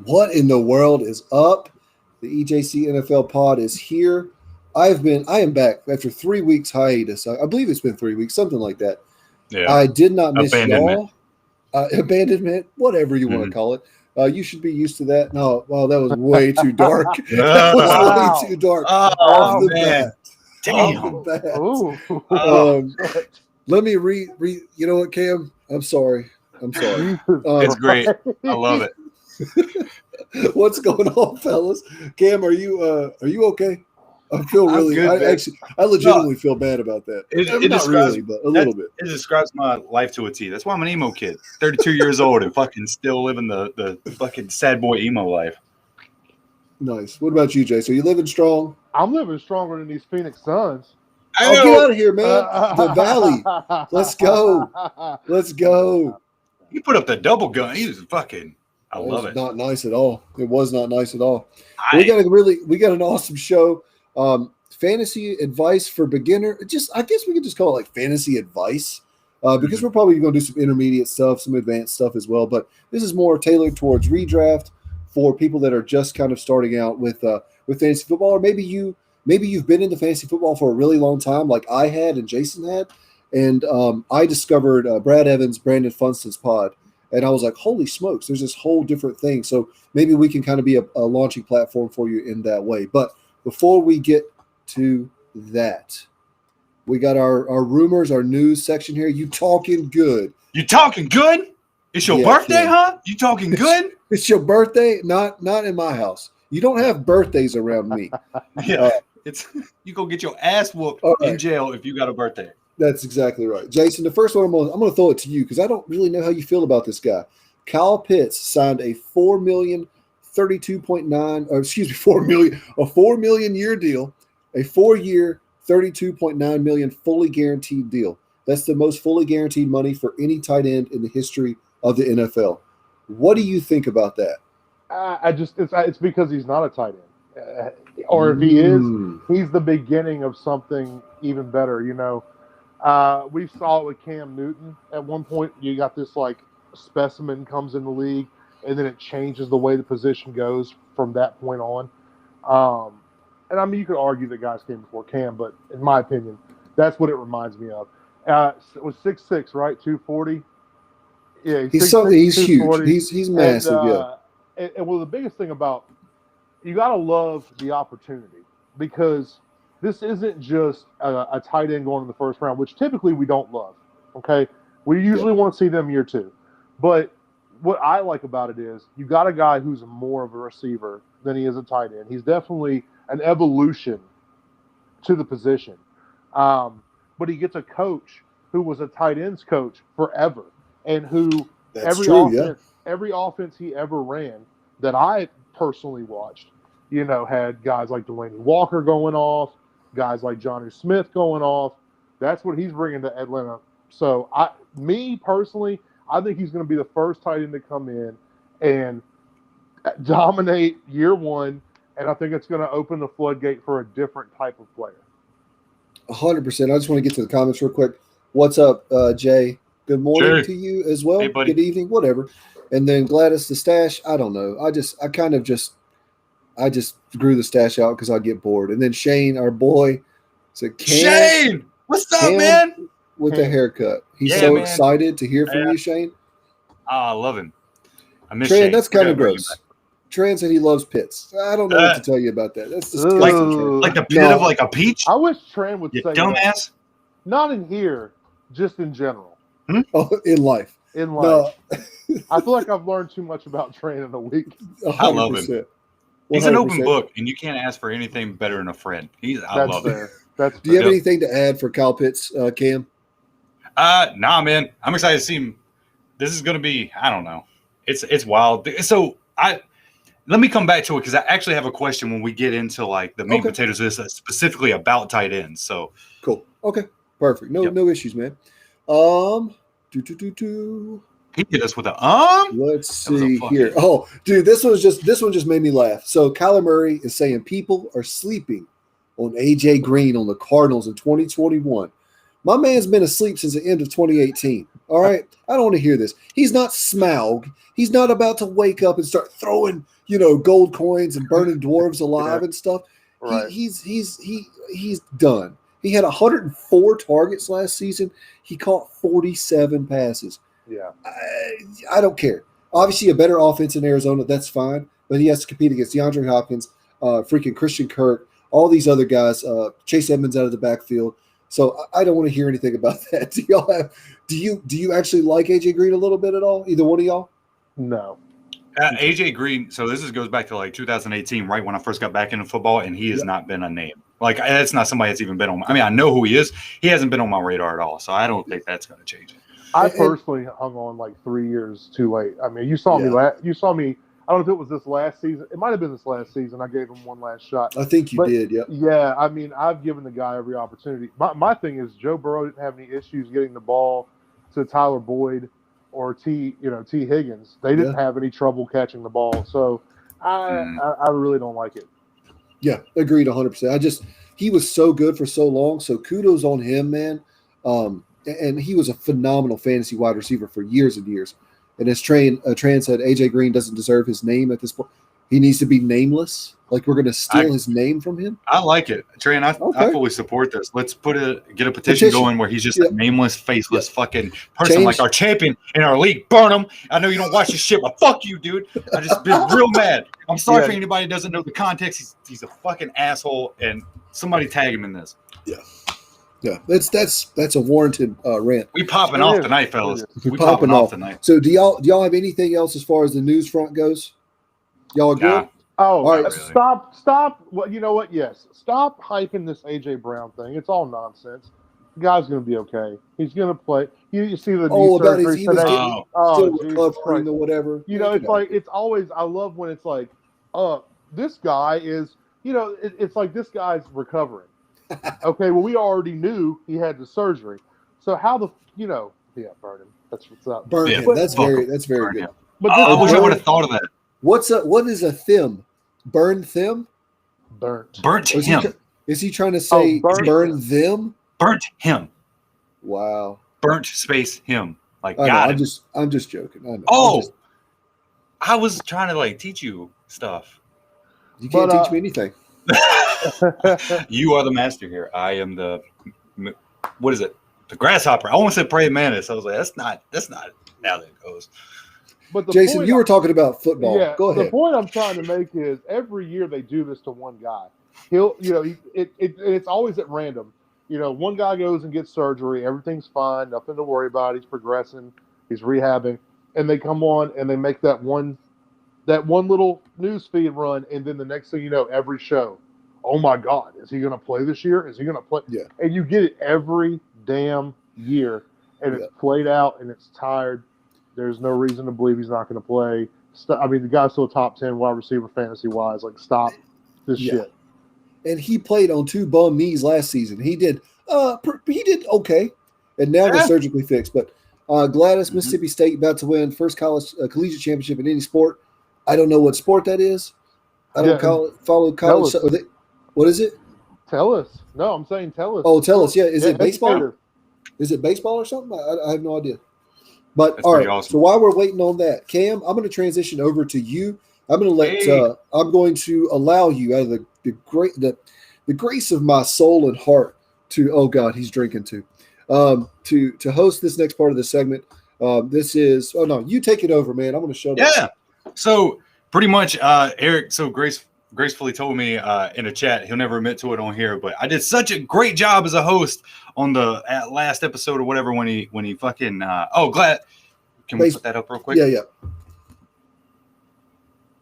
What in the world is up? The EJC NFL pod is here. I am back after 3 weeks hiatus. I believe it's been 3 weeks, something like that. Yeah. I did not miss Abandonment. y'all. Abandonment, whatever you want to call it. You should be used to that. No, well, that was way too dark. That was way too dark. Off the bat. Damn. Off the bat. Let me read. You know what, Cam? I'm sorry. It's great. I love it. What's going on, fellas? Cam, are you okay? I feel really. Good, I legitimately feel bad about that. Not really, but a little bit. It describes my life to a T. That's why I'm an emo kid. 32 years old and fucking still living the fucking sad boy emo life. Nice. What about you, Jay? So you living strong? I'm living stronger than these Phoenix Suns. Oh, get out of here, man. The Valley. Let's go. Let's go. You put up the double gun. He was fucking. I love it. Not nice at all. It was not nice at all. We got an awesome show. Fantasy advice for beginner. I guess we could just call it like fantasy advice because we're probably going to do some intermediate stuff, some advanced stuff as well. But this is more tailored towards redraft for people that are just kind of starting out with fantasy football, or maybe you've been into fantasy football for a really long time, like I had and Jason had. And I discovered Brad Evans, Brandon Funston's pod. And I was like, holy smokes, there's this whole different thing. So maybe we can kind of be a launching platform for you in that way. But before we get to that, we got our rumors, our news section here. You talking good? You talking good? It's your birthday, huh? You talking good? It's your birthday? Not in my house. You don't have birthdays around me. Yeah. You go get your ass whooped in jail if you got a birthday. That's exactly right. Jason, the first one I'm going to throw it to you because I don't really know how you feel about this guy. Kyle Pitts signed a $4 million year deal, a 4-year, $32.9 million fully guaranteed deal. That's the most fully guaranteed money for any tight end in the history of the NFL. What do you think about that? It's because he's not a tight end, or if he is, he's the beginning of something even better. You know. We saw it with Cam Newton. At one point, you got this like specimen comes in the league, and then it changes the way the position goes from that point on. And I mean, you could argue that guys came before Cam, but in my opinion, that's what it reminds me of. It was 6'6", right? 240. Yeah, he's huge. He's massive. And well, the biggest thing about you got to love the opportunity because this isn't just a tight end going in the first round, which typically we don't love, okay? We usually want to see them year two. But what I like about it is you got a guy who's more of a receiver than he is a tight end. He's definitely an evolution to the position. But he gets a coach who was a tight ends coach forever and who every offense he ever ran that I personally watched, had guys like Delaney Walker going off, guys like Jonnu Smith going off. That's what he's bringing to Atlanta. So, me personally, I think he's going to be the first tight end to come in and dominate year one, and I think it's going to open the floodgate for a different type of player. 100%. I just want to get to the comments real quick. What's up, Jay? Good morning to you as well. Hey, buddy. Good evening, whatever. And then Gladys the stash. I don't know. I just grew the stash out because I get bored. And then Shane, our boy, said, Shane, what's up, man? With the haircut. He's excited to hear from you, Shane. Oh, I love him. I miss Tran, Shane. that's kind of gross. Tran said he loves pits. I don't know what to tell you about that. That's disgusting. Like the pit of like a peach? I wish Tran would say dumbass. That. Not in here, just in general. Oh, in life. In life. No. I feel like I've learned too much about Tran in a week. 100%. I love him. 100%. He's an open book, and you can't ask for anything better than a friend. I love him. Do you have anything to add for Kyle Pitts, Cam? Nah, man. I'm excited to see him. This is going to be, I don't know. It's wild. So let me come back to it because I actually have a question when we get into like the meat and potatoes of this, specifically about tight ends. So cool. Okay. Perfect. No issues, man. He hit us with Let's see here. Oh, dude, this one just made me laugh. So Kyler Murray is saying people are sleeping on AJ Green on the Cardinals in 2021. My man's been asleep since the end of 2018. All right. I don't want to hear this. He's not Smaug. He's not about to wake up and start throwing, gold coins and burning dwarves alive and stuff. Right. He's done. He had 104 targets last season. He caught 47 passes. Yeah. I don't care. Obviously, a better offense in Arizona, that's fine. But he has to compete against DeAndre Hopkins, freaking Christian Kirk, all these other guys, Chase Edmonds out of the backfield. So I don't want to hear anything about that. Do you actually like AJ Green a little bit at all? Either one of y'all? No. AJ Green. So this goes back to like 2018, right when I first got back into football, and he has not been a name. Like that's not somebody that's even been on. I mean, I know who he is. He hasn't been on my radar at all. So I don't think that's going to change. I personally hung on like 3 years too late. I mean, you saw me. You saw me. I don't know if it was this last season. It might have been this last season. I gave him one last shot. I think you did, yeah. Yeah, I mean, I've given the guy every opportunity. My thing is Joe Burrow didn't have any issues getting the ball to Tyler Boyd or T Higgins. They didn't have any trouble catching the ball. So I really don't like it. Yeah, agreed 100%. He was so good for so long. So kudos on him, man. And he was a phenomenal fantasy wide receiver for years and years. And as Tran said, AJ Green doesn't deserve his name at this point. He needs to be nameless. Like we're going to steal his name from him. I like it, Tran. I fully support this. Let's get a petition going where he's just a nameless, faceless fucking person, like our champion in our league. Burn him. I know you don't watch this shit, but fuck you, dude. I just been real mad. I'm sorry for anybody who doesn't know the context. He's a fucking asshole, and somebody tag him in this. Yeah. Yeah, that's a warranted rant. We popping off tonight, fellas. We popping off tonight. So do y'all have anything else as far as the news front goes? Y'all good? Yeah. Oh, all right. Stop. Well, you know what? Yes. Stop hyping this AJ Brown thing. It's all nonsense. The guy's going to be okay. He's going to play. You see the knee surgery today. Still recovering or whatever. It's always. I love when it's like, this guy is. It's like this guy's recovering. Okay, well, we already knew he had the surgery. So how burn him. That's what's up. Burn him. That's very good. But I wish I would have thought of that. What is a thim? Burn them? Burnt him. Is he trying to say burn them? Burnt him. Wow. Burnt space him. Like I'm just joking. I know. I was trying to teach you stuff. You can't teach me anything. You are the master here. I am the what is it? The grasshopper. I almost said praying mantis. I was like, that's not how that goes. But Jason, you were talking about football. Yeah, go ahead. The point I'm trying to make is every year they do this to one guy. It's always at random. One guy goes and gets surgery. Everything's fine. Nothing to worry about. He's progressing. He's rehabbing. And they come on and they make that one little news feed run. And then the next thing you know, every show, oh my God, is he going to play this year? Is he going to play? Yeah. And you get it every damn year. And it's played out and it's tired. There's no reason to believe he's not going to play. I mean, the guy's still a top 10 wide receiver fantasy-wise. Stop this shit. And he played on 2 bum knees last season. He did okay. And now they're surgically fixed. But Gladys, Mississippi State, about to win first collegiate championship in any sport. I don't know what sport that is. I don't follow college. What is it? Tell us. No, I'm saying tell us. Oh, tell us. Yeah. Is it baseball? Is it baseball or something? I have no idea. But that's all right, awesome. So while we're waiting on that, Cam, I'm going to transition over to you. I'm going to allow you out of the grace of my soul and heart to. Oh God, he's drinking too. To host this next part of the segment. This is. Oh no, you take it over, man. I'm going to show. Yeah. So pretty much, Erik. So gracefully told me in a chat he'll never admit to it on here, but I did such a great job as a host on the last episode or whatever when he fucking glad. Can we put that up real quick? Yeah.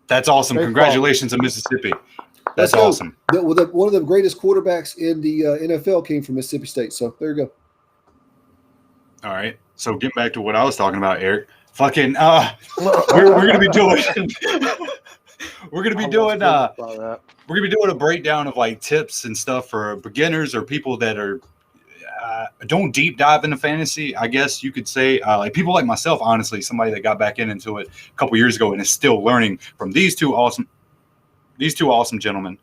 That's awesome. Congratulations to Mississippi. That's awesome. One of the greatest quarterbacks in the NFL came from Mississippi State. So there you go. All right. So getting back to what I was talking about, Erik. Fucking we're gonna be doing we're gonna be doing a breakdown of tips and stuff for beginners or people that are don't deep dive into fantasy, I guess you could say. People like myself, honestly, somebody that got back into it a couple years ago and is still learning from these two awesome gentlemen.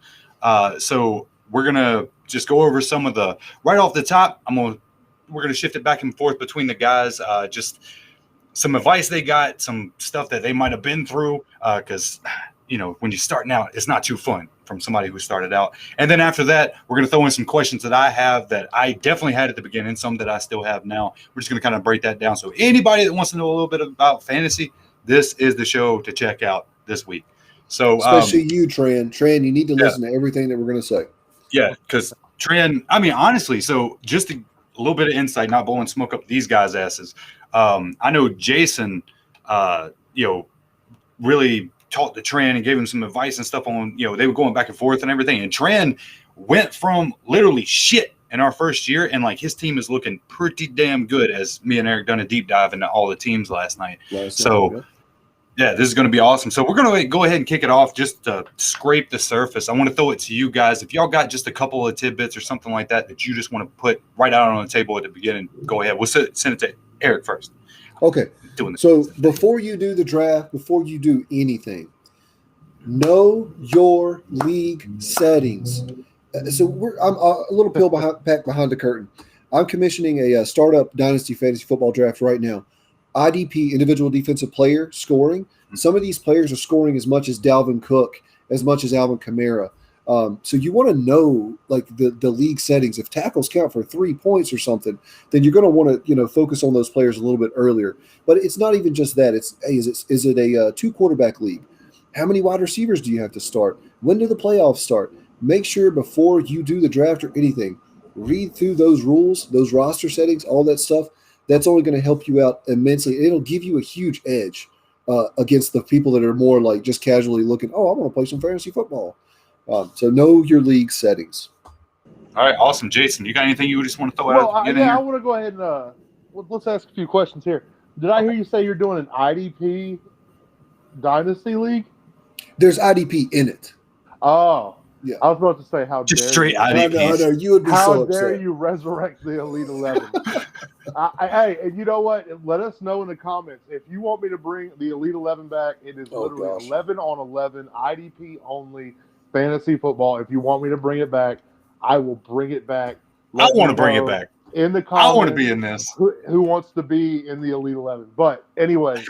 So we're gonna just go over some of the right off the top. I'm gonna we're going to shift it back and forth between the guys. Just some advice they got, some stuff that they might have been through, because when you're starting out, it's not too fun from somebody who started out. And then after that, we're going to throw in some questions that I have that I definitely had at the beginning, some that I still have now. We're just going to kind of break that down. So anybody that wants to know a little bit about fantasy, this is the show to check out this week. So especially you, Tran. Tran, you need to listen to everything that we're going to say. Yeah, because Tran, I mean, honestly, so just a little bit of insight, not blowing smoke up these guys' asses. I know Jason, really talked to Tran and gave him some advice and stuff on, they were going back and forth and everything. And Tran went from literally shit in our first year, and like his team is looking pretty damn good, as me and Erik done a deep dive into all the teams last night. Yeah, this is going to be awesome. So we're going to go ahead and kick it off just to scrape the surface. I want to throw it to you guys. If y'all got just a couple of tidbits or something like that you just want to put right out on the table at the beginning, go ahead. We'll send it to Erik first. Okay. So before you do the draft, before you do anything, know your league settings. So I'm a little peel back behind the curtain. I'm commissioning a startup dynasty fantasy football draft right now. IDP, individual defensive player scoring. Some of these players are scoring as much as Dalvin Cook, as much as Alvin Kamara. So you want to know like the league settings. If tackles count for 3 points or something, then you're going to want to focus on those players a little bit earlier. But it's not even just that. It's is it a 2-quarterback league? How many wide receivers do you have to start? When do the playoffs start? Make sure before you do the draft or anything, read through those rules, those roster settings, all that stuff. That's only going to help you out immensely. It'll give you a huge edge against the people that are more like just casually looking, I want to play some fantasy football. So know your league settings. All right, awesome. Jason, you got anything you just want to throw out? I want to go ahead and let's ask a few questions here. Did I hear you say you're doing an IDP Dynasty League? There's IDP in it. Oh. Yeah. I was about to say, how just dare straight you. IDP. I know. You would be so upset. How dare you resurrect the Elite 11? Hey, and you know what? Let us know in the comments. If you want me to bring the Elite 11 back, it is literally 11 on 11, IDP only, fantasy football. If you want me to bring it back, I will bring it back. I want to bring it back. In the comments, I want to be in this. Who wants to be in the Elite 11? But anyway,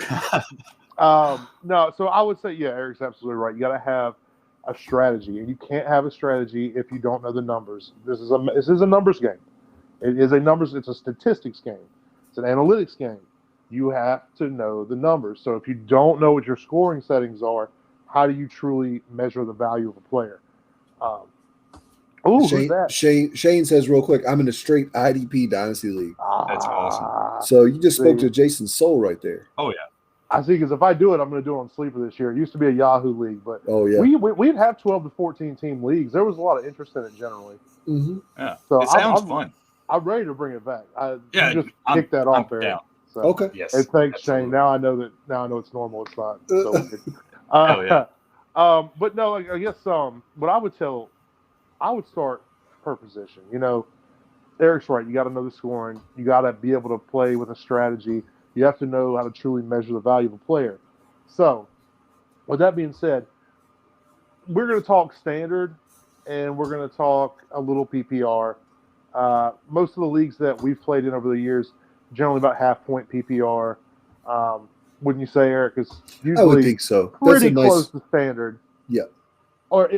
no, so I would say, yeah, Erik's absolutely right. You got to have a strategy, and you can't have a strategy if you don't know the numbers. This is a numbers game. It's a statistics game. It's an analytics game. You have to know the numbers. So if you don't know what your scoring settings are, how do you truly measure the value of a player? Who's that? Shane says real quick, I'm in a straight IDP Dynasty League. That's awesome. So you just spoke to Jason's soul right there. Oh, yeah. I see, because if I do it, I'm going to do it on Sleeper this year. It used to be a Yahoo league, but we'd have 12 to 14 team leagues. There was a lot of interest in it generally. Mm-hmm. Yeah, so it sounds fun. I'm ready to bring it back. Just kick that off there. So, okay. Yes. And thanks, absolutely. Shane. Now I know it's normal. It's not. So Hell yeah. But no, I guess what I would start per position. Erik's right. You got to know the scoring. You got to be able to play with a strategy. You have to know how to truly measure the value of a player. So, with that being said, we're going to talk standard, and we're going to talk a little PPR. Most of the leagues that we've played in over the years, generally about half-point PPR. Wouldn't you say, Erik? It's usually I would think so. Pretty close to standard. Yeah. Or,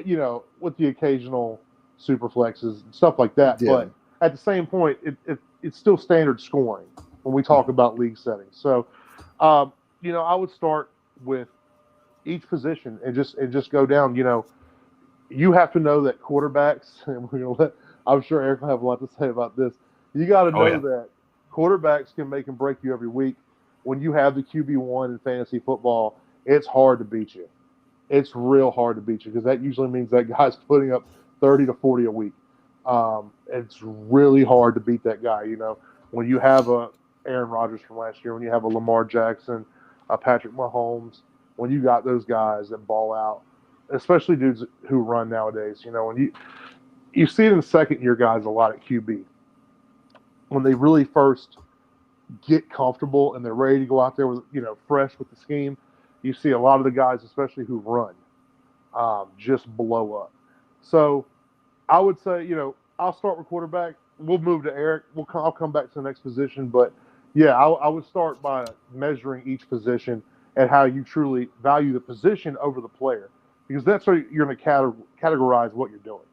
with the occasional super flexes and stuff like that. Yeah. But at the same point, it's still standard scoring when we talk about league settings. So, I would start with each position and just go down. You have to know that quarterbacks, and I'm sure Erik will have a lot to say about this. You got to know that quarterbacks can make and break you every week. When you have the QB1 in fantasy football, it's hard to beat you. It's real hard to beat you, because that usually means that guy's putting up 30 to 40 a week. It's really hard to beat that guy. When you have a Aaron Rodgers from last year, when you have a Lamar Jackson, a Patrick Mahomes, when you got those guys that ball out, especially dudes who run nowadays, when you see it in second-year guys a lot at QB. When they really first get comfortable and they're ready to go out there with, fresh with the scheme, you see a lot of the guys, especially who run, just blow up. So I would say, I'll start with quarterback. we'll move to Erik. I'll come back to the next position, but yeah, I would start by measuring each position and how you truly value the position over the player, because that's how you're going to categorize what you're doing.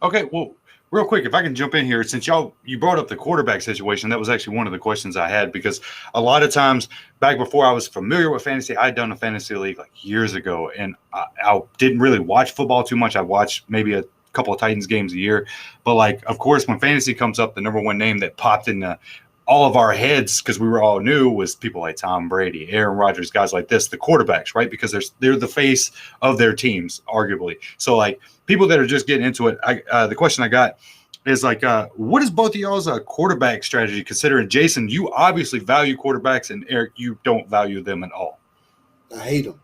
Okay, well, real quick, if I can jump in here, since you brought up the quarterback situation, that was actually one of the questions I had, because a lot of times back before I was familiar with fantasy, I'd done a fantasy league like years ago, and I didn't really watch football too much. I watched maybe a couple of Titans games a year, but like, of course, when fantasy comes up, the number one name that popped in all of our heads, because we were all new, was people like Tom Brady, Aaron Rodgers, guys like this, the quarterbacks, right? Because they're the face of their teams, arguably. So like, people that are just getting into it, the question I got is like, what is both of y'all's quarterback strategy? Considering, Jason, you obviously value quarterbacks, and Erik, you don't value them at all. I hate them.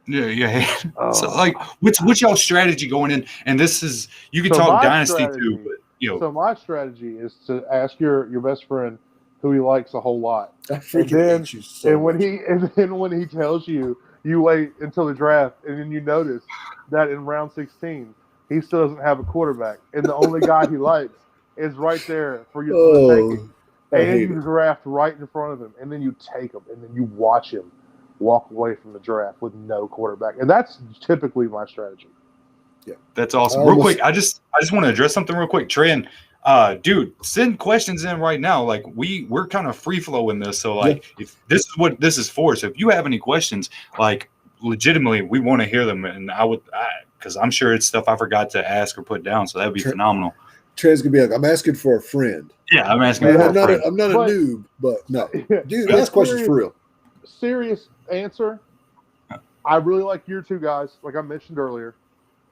Yeah. So like, what's y'all's strategy going in? And this is, you can talk dynasty too, but So my strategy is to ask your best friend who he likes a whole lot. I freaking hate you so much. And then when he tells you, you wait until the draft, and then you notice that in round 16 he still doesn't have a quarterback, and the only guy he likes is right there for you to take. And you draft right in front of him, and then you take him, and then you watch him walk away from the draft with no quarterback. And that's typically my strategy. Yeah, that's awesome. Real quick, I just want to address something real quick. Trent, dude, send questions in right now. Like, we're kind of free flowing this. So like, if this is what this is for. So if you have any questions, like legitimately, we want to hear them. And because I'm sure it's stuff I forgot to ask or put down. So that'd be phenomenal. Trent's gonna be like, I'm asking for a friend. Yeah, I'm asking for a friend. I'm not a noob, but no. Dude, ask questions for real. Serious answer. I really like year two guys, like I mentioned earlier.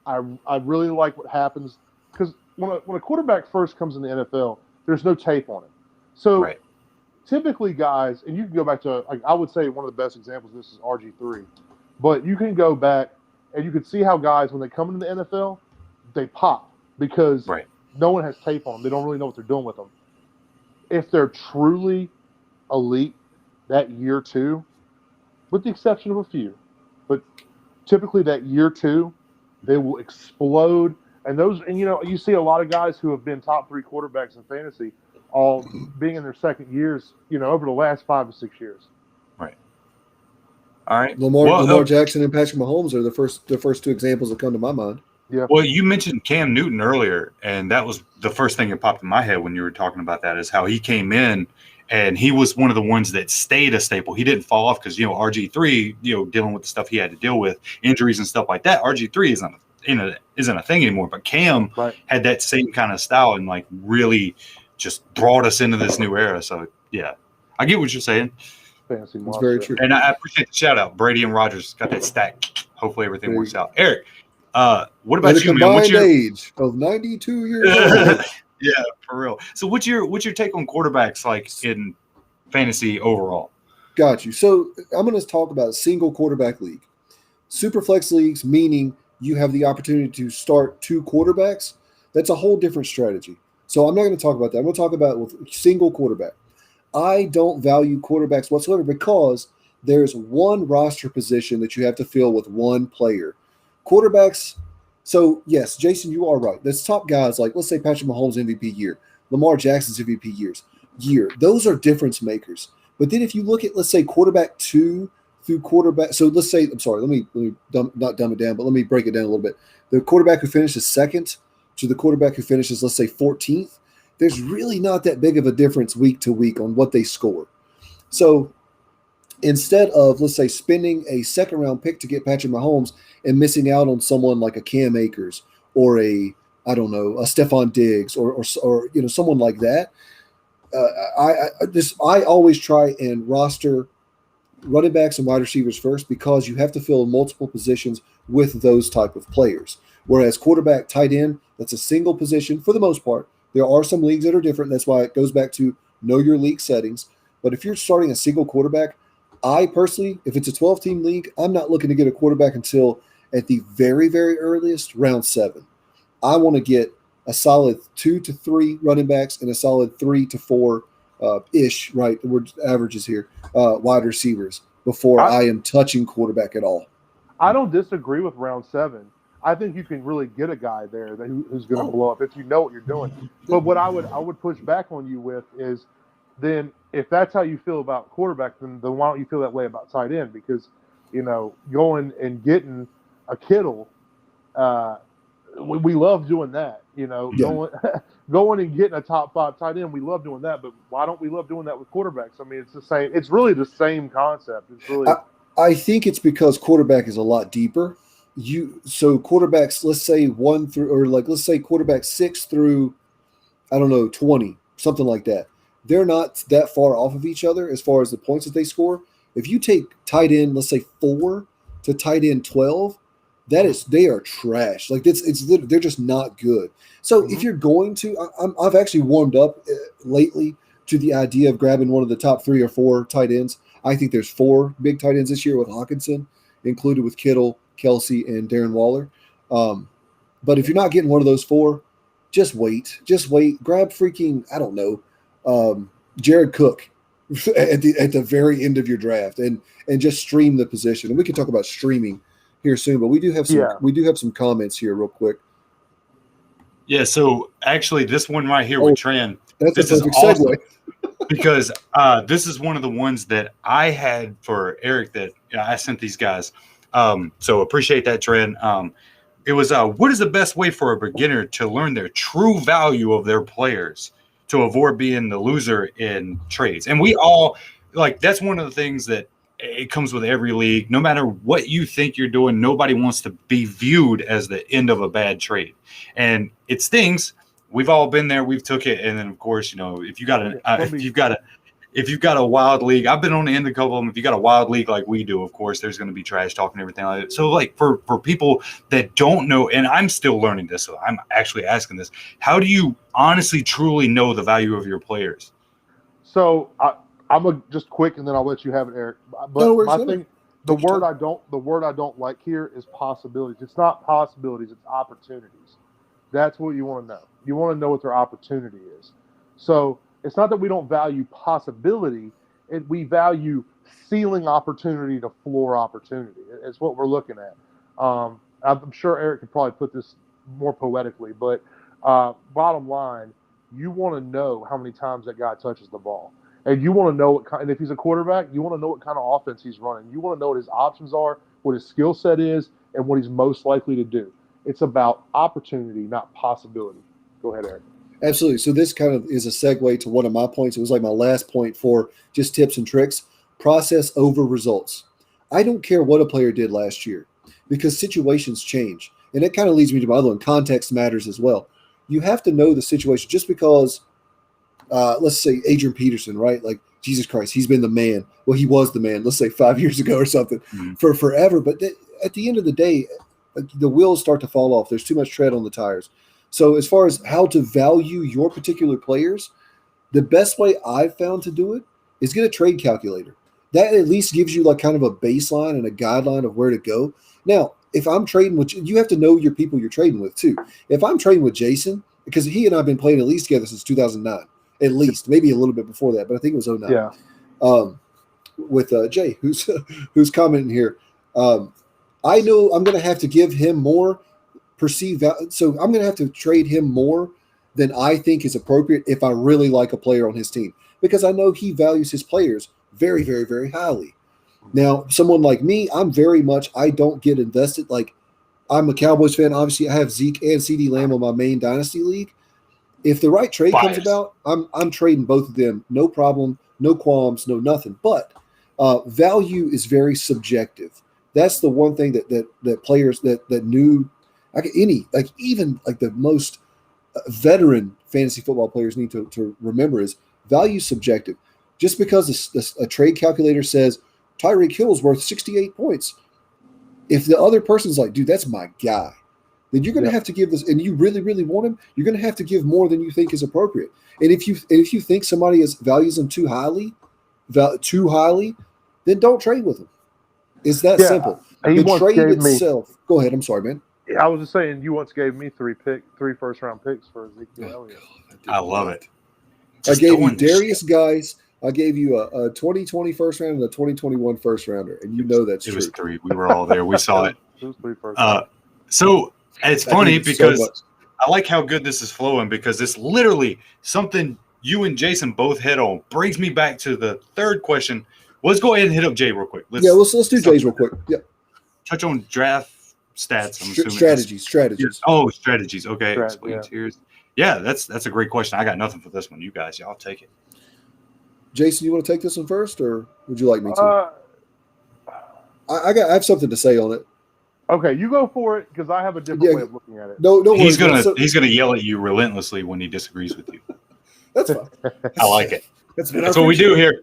I really like what happens, because when a quarterback first comes in the NFL, there's no tape on it. So typically guys, and you can go back to, like, I would say one of the best examples of this is RG3, but you can go back and you can see how guys, when they come into the NFL, they pop because no one has tape on them. They don't really know what they're doing with them. If they're truly elite that year two, with the exception of a few, but typically that year two, they will explode. And you see a lot of guys who have been top 3 quarterbacks in fantasy all being in their second years, over the last 5 to 6 years. Right. All right. Lamar Jackson and Patrick Mahomes are the first 2 examples that come to my mind. Yeah. Well, you mentioned Cam Newton earlier, and that was the first thing that popped in my head when you were talking about that, is how he came in and he was one of the ones that stayed a staple. He didn't fall off because, RG3, dealing with the stuff he had to deal with, injuries and stuff like that. RG3 isn't a thing anymore, but Cam had that same kind of style and like really just brought us into this new era. So yeah, I get what you're saying. Fancy monster. It's very true. And I appreciate the shout out. Brady and Rodgers got that stack. Hopefully everything works out. Erik, what about you, man? What's your age of 92 years old? Yeah, for real. So what's your take on quarterbacks like in fantasy overall? Got you. So I'm going to talk about a single quarterback league. Superflex leagues, meaning you have the opportunity to start 2 quarterbacks. That's a whole different strategy. So I'm not going to talk about that. I'm going to talk about with single quarterback. I don't value quarterbacks whatsoever because there's one roster position that you have to fill with one player. Quarterbacks. So, yes, Jason, you are right. There's top guys like, let's say, Patrick Mahomes' MVP year, Lamar Jackson's MVP year. Those are difference makers. But then if you look at, let's say, quarterback 2 through quarterback – so let's say – I'm sorry, let me not dumb it down, but let me break it down a little bit. The quarterback who finishes second to the quarterback who finishes, let's say, 14th, there's really not that big of a difference week to week on what they score. So instead of, let's say, spending a second-round pick to get Patrick Mahomes and missing out on someone like a Cam Akers or a Stephon Diggs or someone like that, I always try and roster running backs and wide receivers first because you have to fill multiple positions with those type of players. Whereas quarterback, tight end, that's a single position for the most part. There are some leagues that are different. That's why it goes back to know your league settings. But if you're starting a single quarterback, I personally, if it's a 12-team league, I'm not looking to get a quarterback until at the very, very earliest, round 7. I want to get a solid 2 to 3 running backs and a solid 3 to 4 ish, right? We're averages here, wide receivers before I am touching quarterback at all. I don't disagree with round 7. I think you can really get a guy there who's going to blow up if you know what you're doing. But what I would push back on you with is, then if that's how you feel about quarterback, then why don't you feel that way about tight end? Because, going and getting a Kittle, we love doing that. Going and getting a top 5 tight end, we love doing that. But why don't we love doing that with quarterbacks? I mean, it's the same. It's really the same concept. It's really. I think it's because quarterback is a lot deeper. So quarterbacks, let's say 1 through, or let's say quarterback 6 through, 20, something like that. They're not that far off of each other as far as the points that they score. If you take tight end, let's say 4 to tight end 12, they are trash. Like they're just not good. So if you're going to, I've actually warmed up lately to the idea of grabbing one of the top 3 or 4 tight ends. I think there's 4 big tight ends this year with Hawkinson included, with Kittle, Kelsey, and Darren Waller. But if you're not getting one of those 4, just wait. Grab freaking, Jared Cook at the very end of your draft, and just stream the position. And we can talk about streaming here soon, but we do have some comments here real quick. Yeah, so actually this one right here with Tran, that's a perfect awesome segue. because this is one of the ones that I had for Erik that I sent these guys. So appreciate that, Tran. It was what is the best way for a beginner to learn their true value of their players to avoid being the loser in trades? And we all that's one of the things that it comes with every league. No matter what you think you're doing, nobody wants to be viewed as the end of a bad trade, and it stings. We've all been there. We've took it, and then of course, if you got if you've got a wild league, I've been on the end of a couple of them. If you got a wild league like we do, of course, there's going to be trash talk and everything like that. So, for people that don't know, and I'm still learning this, so I'm actually asking this: how do you honestly, truly know the value of your players? So I'm gonna just quick, and then I'll let you have it, Erik. But the word I don't like here is possibilities. It's not possibilities; it's opportunities. That's what you want to know. You want to know what their opportunity is. So it's not that we don't value possibility; we value ceiling opportunity to floor opportunity. It's what we're looking at. I'm sure Erik could probably put this more poetically, but bottom line, you want to know how many times that guy touches the ball. And you want to know and if he's a quarterback, you want to know what kind of offense he's running. You want to know what his options are, what his skill set is, and what he's most likely to do. It's about opportunity, not possibility. Go ahead, Erik. Absolutely. So this kind of is a segue to one of my points. It was like my last point for just tips and tricks. Process over results. I don't care what a player did last year, because situations change. And it kind of leads me to my other one. Context matters as well. You have to know the situation. Just because let's say Adrian Peterson, right? Like, Jesus Christ, he's been the man. Well, he was the man, let's say 5 years ago or something, for forever. But at the end of the day, the wheels start to fall off. There's too much tread on the tires. So as far as how to value your particular players, the best way I've found to do it is get a trade calculator. That at least gives you kind of a baseline and a guideline of where to go. Now, if I'm trading with you, have to know your people you're trading with too. If I'm trading with Jason, because he and I have been playing at least together since 2009. At least, maybe a little bit before that, but I think it was 09. Yeah. With Jay, who's commenting here. I know I'm going to have to give him more perceived value. So I'm going to have to trade him more than I think is appropriate if I really like a player on his team, because I know he values his players very, very, very highly. Now, someone like me, I don't get invested. Like, I'm a Cowboys fan. Obviously, I have Zeke and CeeDee Lamb on my main dynasty league. If the right trade comes about, I'm trading both of them. No problem, no qualms, no nothing. But value is very subjective. That's the one thing that players that new, even the most veteran fantasy football players need to remember is value subjective. Just because a trade calculator says Tyreek Hill's worth 68 points, if the other person's like, dude, that's my guy, then you're going to have to give this, and you really, really want him, you're going to have to give more than you think is appropriate. And if you think somebody values them too highly, then don't trade with them. It's that simple. The trade itself. Go ahead. I'm sorry, man. I was just saying, you once gave me 3 first-round picks for Ezekiel Elliott. I love it. I gave you Darius Guice. I gave you a 2020 first round and a 2021 first rounder, and you know that's true. It was 3. We were all there. We saw it. It was 3 first. So And it's I funny hate it because so much. I like how good this is flowing because it's literally something you and Jason both hit on. Brings me back to the third question. Let's go ahead and hit up Jay real quick. Let's do Jay's real quick. Yeah. Touch on draft stats. I'm assuming strategies. Oh, strategies. Okay, Strat, explain yeah. tiers. Yeah, that's a great question. I got nothing for this one. You guys, y'all take it. Jason, you want to take this one first, or would you like me to? I have something to say on it. Okay, you go for it because I have a different way of looking at it. No, he's gonna yell at you relentlessly when he disagrees with you. That's fine. I like it. That's what we do here.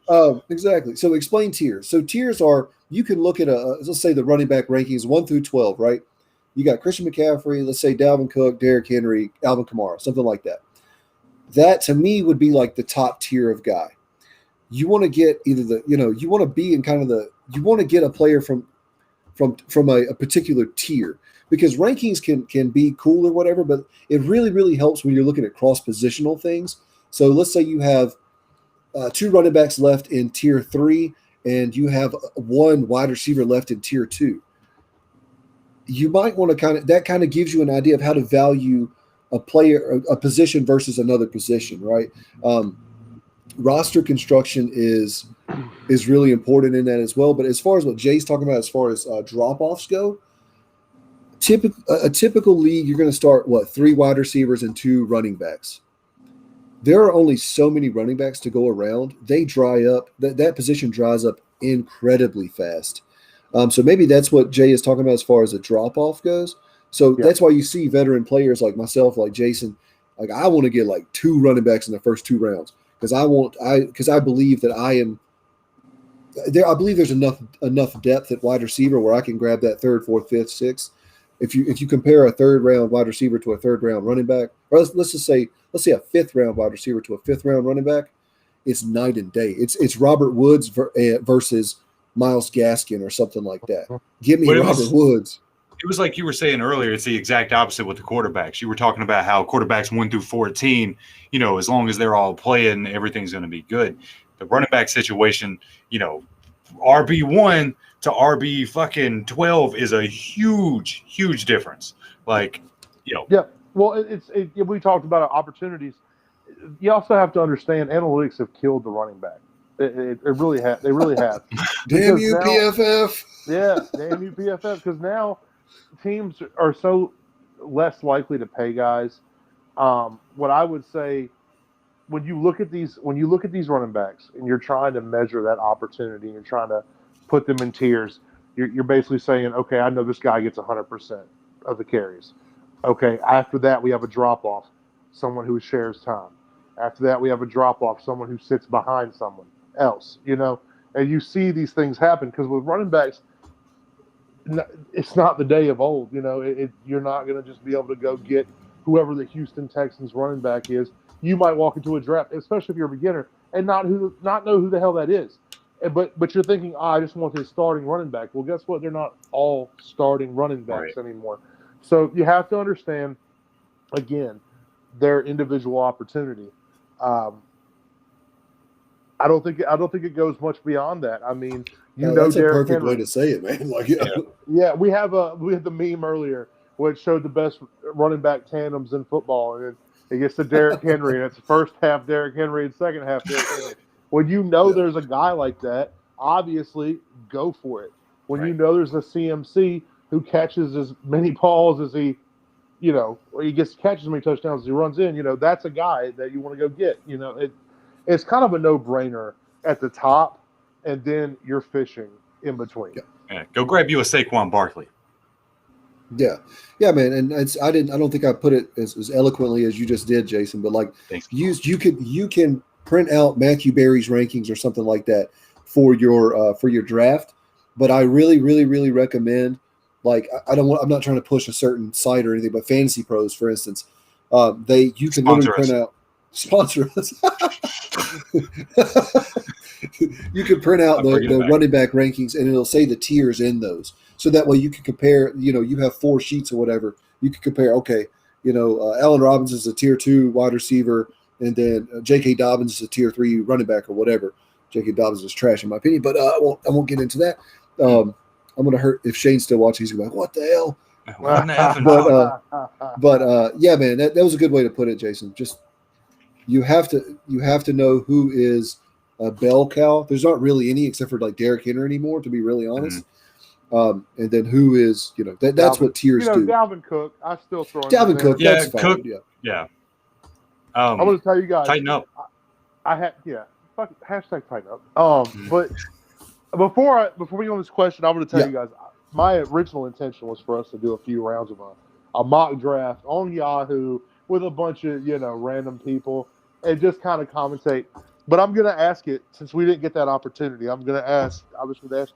Exactly. So explain tiers. So tiers are, you can look at let's say the running back rankings 1 through 12, right? You got Christian McCaffrey, let's say Dalvin Cook, Derrick Henry, Alvin Kamara, something like that. That to me would be like the top tier of guy. You want to get either you want to be in kind of you want to get a player from a particular tier, because rankings can be cool or whatever, but it really, really helps when you're looking at cross-positional things. So let's say you have 2 running backs left in tier 3, and you have 1 wide receiver left in tier 2. You might want to that kind of gives you an idea of how to value a player, a position versus another position, right? Roster construction is really important in that as well. But as far as what Jay's talking about, as far as drop-offs go, a typical league, you're going to start, 3 wide receivers and 2 running backs. There are only so many running backs to go around. They dry up. That position dries up incredibly fast. So maybe that's what Jay is talking about as far as the drop-off goes. So that's why you see veteran players like myself, like Jason, like I want to get like 2 running backs in the first 2 rounds because I believe that I am there. I believe there's enough depth at wide receiver where I can grab that 3rd, 4th, 5th, 6th. If you compare a 3rd round wide receiver to a 3rd round running back, or let's say a 5th round wide receiver to a 5th round running back, it's night and day. It's Robert Woods versus Myles Gaskin or something like that. Give me Robert Woods. It was like you were saying earlier, it's the exact opposite with the quarterbacks. You were talking about how quarterbacks 1 through 14, as long as they're all playing, everything's going to be good. The running back situation, RB1 to RB fucking 12 is a huge, huge difference. Like, Yeah. Well, we talked about opportunities. You also have to understand analytics have killed the running back. It really have. They really have. Damn you, PFF. Yeah, damn you, PFF. Because now teams are so less likely to pay guys. What I would say, when you look at these running backs and you're trying to measure that opportunity, and you're trying to put them in tiers, you're basically saying, okay, I know this guy gets 100% of the carries. Okay, after that we have a drop off, someone who shares time. After that we have a drop off, someone who sits behind someone else. And you see these things happen because with running backs, it's not the day of old. You're not going to just be able to go get whoever the Houston Texans running back is. You might walk into a draft, especially if you're a beginner, and not know who the hell that is. But you're thinking, I just want his starting running back. Well, guess what? They're not all starting running backs anymore. So you have to understand, again, their individual opportunity. I don't think it goes much beyond that. I mean, that's Derrick a perfect Henry. way to say it, man. Like, yeah, we had the meme earlier which showed the best running back tandems in football, and it gets to Derrick Henry, and it's first half Derrick Henry and second half Derrick Henry. When there's a guy like that, obviously go for it. When there's a CMC who catches as many balls as he catches as many touchdowns as he runs in, that's a guy that you want to go get. It's kind of a no-brainer at the top, and then you're fishing in between. Yeah. Go grab you a Saquon Barkley. Yeah, man, and I don't think I put it as eloquently as you just did, Jason. But like, you can print out Matthew Berry's rankings or something like that for your draft. But I really, really, really recommend. Like, I'm not trying to push a certain site or anything, but Fantasy Pros, for instance, you can literally print out. Sponsor us. You can print out the running back rankings, and it'll say the tiers in those. So that way you can compare, you have 4 sheets or whatever. You can compare, okay, Allen Robinson is a tier 2 wide receiver, and then J.K. Dobbins is a tier 3 running back or whatever. J.K. Dobbins is trash in my opinion, but I won't get into that. I'm going to hurt if Shane's still watching. He's going to be like, what the hell? What in the effing But yeah, man, that was a good way to put it, Jason. Just you have to know who is a bell cow. There's not really any except for like Derrick Henry anymore, to be really honest. And then who is that's what tiers do. Dalvin Cook, I still throw him Dalvin in there. Cook, that's fine. Cook, yeah. I'm going to tell you guys. Tighten up. I had hashtag tighten up. But before we go on this question, I'm going to tell you guys. My original intention was for us to do a few rounds of a mock draft on Yahoo with a bunch of random people and just kind of commentate. But I'm going to ask it since we didn't get that opportunity. I was going to ask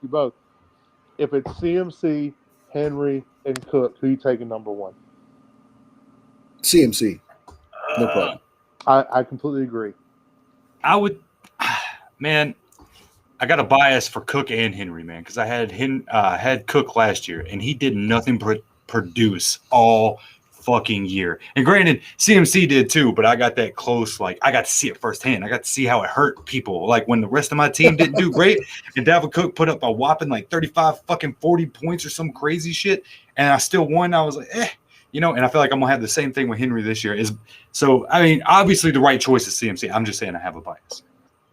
you both. If it's CMC, Henry, and Cook, who you taking number one? CMC. No problem. I completely agree. I would, man. I got a bias for Cook and Henry, man, because I had Cook last year, and he did nothing but produce all fucking year. And granted, CMC did too, but I got that close. Like, I got to see it firsthand. I got to see how it hurt people. Like, when the rest of my team didn't do great, and Dalvin Cook put up a whopping, 35 fucking 40 points or some crazy shit, and I still won. I was like, and I feel like I'm going to have the same thing with Henry this year. So, I mean, obviously the right choice is CMC. I'm just saying I have a bias.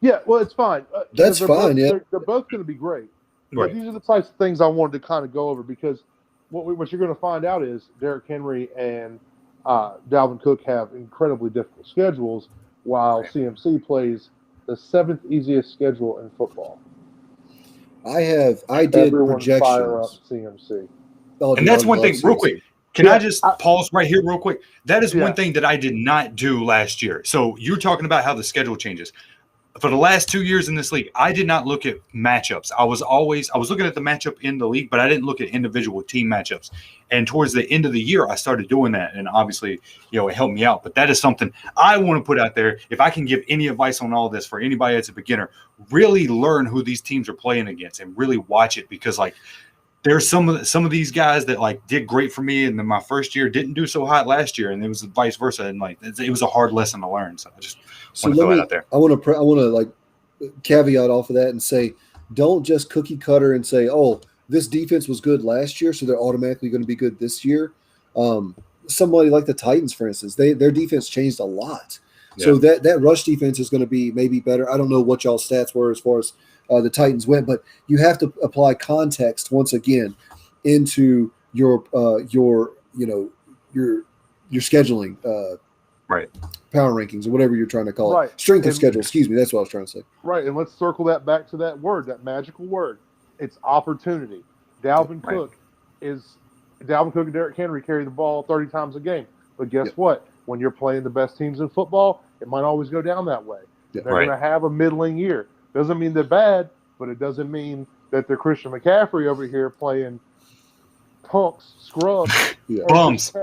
Yeah, well, it's fine. That's fine, They're both going to be great. Right. But these are the types of things I wanted to kind of go over because what you're going to find out is Derrick Henry and Dalvin Cook have incredibly difficult schedules while CMC plays the 7th easiest schedule in football. I did Everyone projections. Fire up CMC. And that's one thing, real quick. Can I just pause right here real quick? That is one thing that I did not do last year. So you're talking about how the schedule changes. For the last 2 years in this league, I did not look at matchups. I was looking at the matchup in the league, but I didn't look at individual team matchups. And towards the end of the year, I started doing that. And obviously, it helped me out. But that is something I want to put out there. If I can give any advice on all this for anybody that's a beginner, really learn who these teams are playing against and really watch it because, there's some of these guys that did great for me, and then my first year didn't do so hot last year, and it was vice versa. And it was a hard lesson to learn. So I just want to throw it out there. I want to caveat off of that and say, don't just cookie cutter and say, oh, this defense was good last year, so they're automatically going to be good this year. Somebody like the Titans, for instance, their defense changed a lot. Yeah. So that rush defense is going to be maybe better. I don't know what y'all's stats were as far as the Titans went, but you have to apply context once again into your scheduling, right? Power rankings or whatever you're trying to call it. Strength of schedule. Excuse me. That's what I was trying to say. Right, and let's circle that back to that word, that magical word. It's opportunity. Dalvin Cook and Derrick Henry carry the ball 30 times a game, but guess what? When you're playing the best teams in football, it might always go down that way. They're going to have a middling year. Doesn't mean they're bad, but it doesn't mean that they're Christian McCaffrey over here playing punks, scrubs, bums,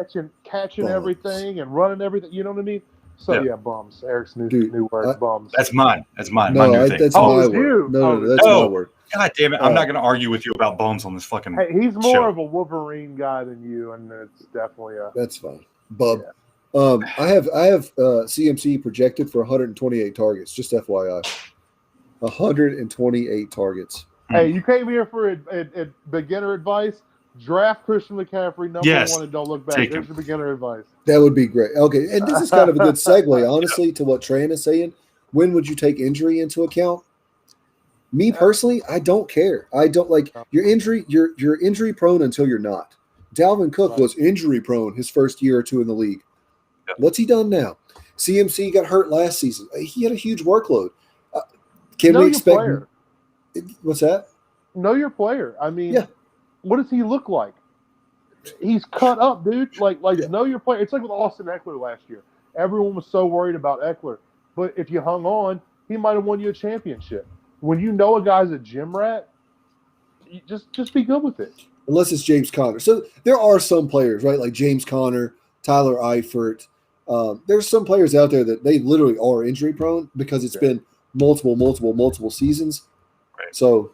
catching everything and running everything. You know what I mean? So bums. Eric's new word, bums. That's mine. That's mine. No, my new thing. That's my word. No, that's my word. God damn it! I'm not going to argue with you about bums on this fucking. Hey, he's more show. of a Wolverine guy than you, and it's definitely a. That's fine, bub. Yeah. I have CMC projected for 128 targets. Just FYI. 128 targets. Hey, you came here for a beginner advice. Draft Christian McCaffrey number one and don't look back. There's your beginner advice. That would be great. Okay, and this is kind of a good segue, honestly, to what Tran is saying. When would you take injury into account? Me personally, I don't care. I don't your injury. You're injury prone until you're not. Dalvin Cook was injury prone his first year or two in the league. What's he done now? CMC got hurt last season. He had a huge workload. Can we expect? What's that? Know your player. I mean, what does he look like? He's cut up, dude. Know your player. It's like with Austin Eckler last year. Everyone was so worried about Eckler, but if you hung on, he might have won you a championship. When you know a guy's a gym rat, you just be good with it. Unless it's James Conner. So there are some players, right? Like James Conner, Tyler Eifert. There's some players out there that they literally are injury prone because it's been multiple seasons. Right. So,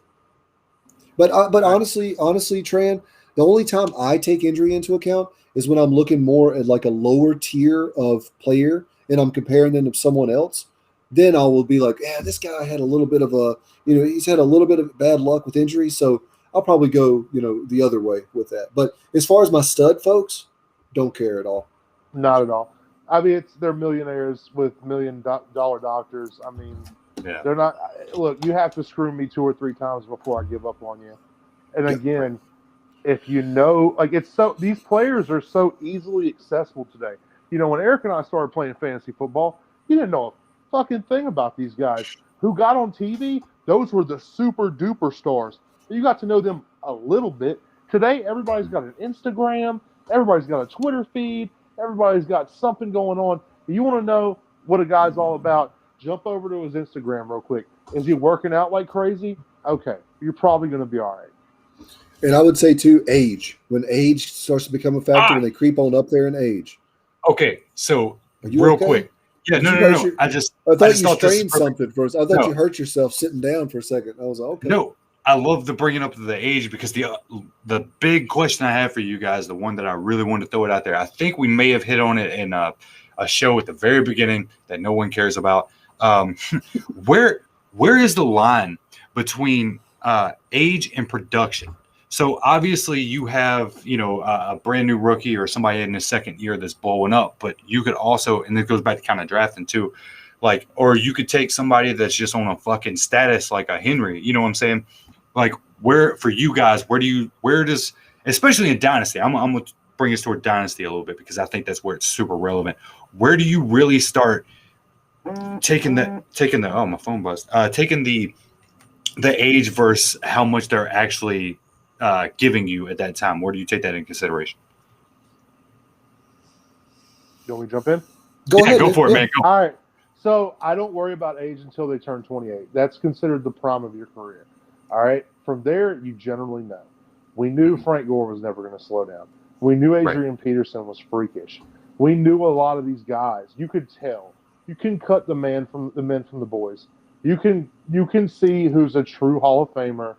but honestly, Tran, the only time I take injury into account is when I'm looking more at a lower tier of player and I'm comparing them to someone else. Then I will be like, this guy had a little bit of he's had a little bit of bad luck with injury. So I'll probably go, the other way with that. But as far as my stud folks, don't care at all. Not at all. I mean, they're millionaires with $1 million doctors. I mean, they're not. Look, you have to screw me 2 or 3 times before I give up on you. And again, if these players are so easily accessible today. When Erik and I started playing fantasy football, you didn't know a fucking thing about these guys who got on TV. Those were the super duper stars. You got to know them a little bit. Today, everybody's got an Instagram. Everybody's got a Twitter feed. Everybody's got something going on. You want to know what a guy's all about? Jump over to his Instagram real quick. Is he working out like crazy? Okay, you're probably going to be all right. And I would say, too, age. When age starts to become a factor, when they creep on up there in age. Okay, so real quick. Yeah, no. I thought you strained something first. I thought you hurt yourself sitting down for a second. I was like, okay. No, I love the bringing up the age because the big question I have for you guys, the one that I really wanted to throw it out there, I think we may have hit on it in a show at the very beginning that no one cares about. Where is the line between age and production? So obviously you have, a brand new rookie or somebody in his second year that's blowing up, but you could also, and it goes back to kind of drafting too, or you could take somebody that's just on a fucking status like a Henry, you know what I'm saying? Like for you guys, where does, especially in Dynasty, I'm going to bring us toward Dynasty a little bit because I think that's where it's super relevant. Where do you really start taking oh, my phone buzzed, taking the age versus how much they're actually giving you at that time? Where do you take that in consideration? You want me to jump in? Go ahead. Go for it, man. Go. All right. So I don't worry about age until they turn 28. That's considered the prime of your career. All right. From there, you generally know. We knew Frank Gore was never going to slow down. We knew Adrian Peterson was freakish. We knew a lot of these guys. You could tell. You can cut the men from the boys. You can see who's a true Hall of Famer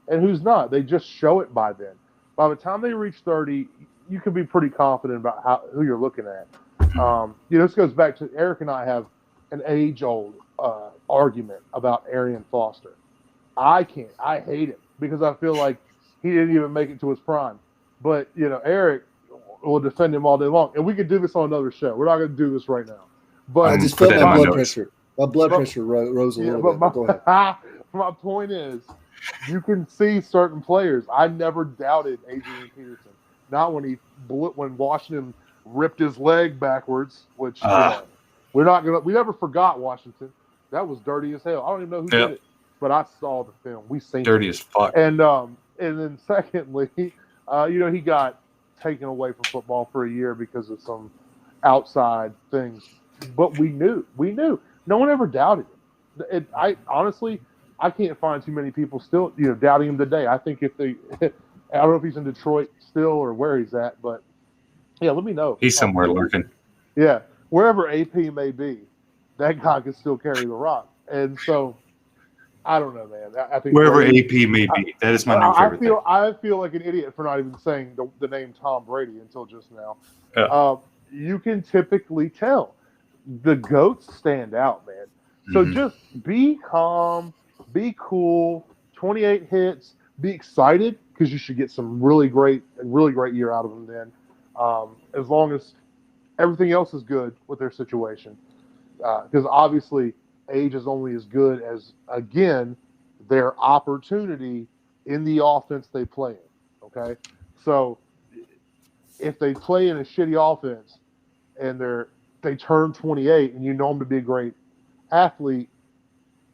and who's not. They just show it by then. By the time they reach 30, you can be pretty confident about who you're looking at. This goes back to Erik and I have an age-old argument about Arian Foster. I hate him because I feel like he didn't even make it to his prime. But, Erik will defend him all day long. And we could do this on another show. We're not going to do this right now. But I just felt my blood pressure. My blood pressure rose a little bit. Go ahead. My point is, you can see certain players. I never doubted Adrian Peterson. Not when when Washington ripped his leg backwards, which we never forgot Washington. That was dirty as hell. I don't even know who did it, but I saw the film. We seen dirty as fuck. And then secondly, he got taken away from football for a year because of some outside things. But we knew. No one ever doubted him. I honestly can't find too many people still, doubting him today. I think I don't know if he's in Detroit still or where he's at, but yeah, let me know. He's somewhere lurking. Yeah, wherever AP may be, that guy can still carry the rock. And so, I don't know, man. I think wherever AP may be, that is my new favorite thing. I feel like an idiot for not even saying the name Tom Brady until just now. Yeah. You can typically tell. The GOATs stand out, man. So just be calm, be cool. 28 hits, be excited because you should get some really great year out of them then. As long as everything else is good with their situation, because obviously age is only as good as, again, their opportunity in the offense they play in. Okay, so if they play in a shitty offense and they turn 28 and you know them to be a great athlete,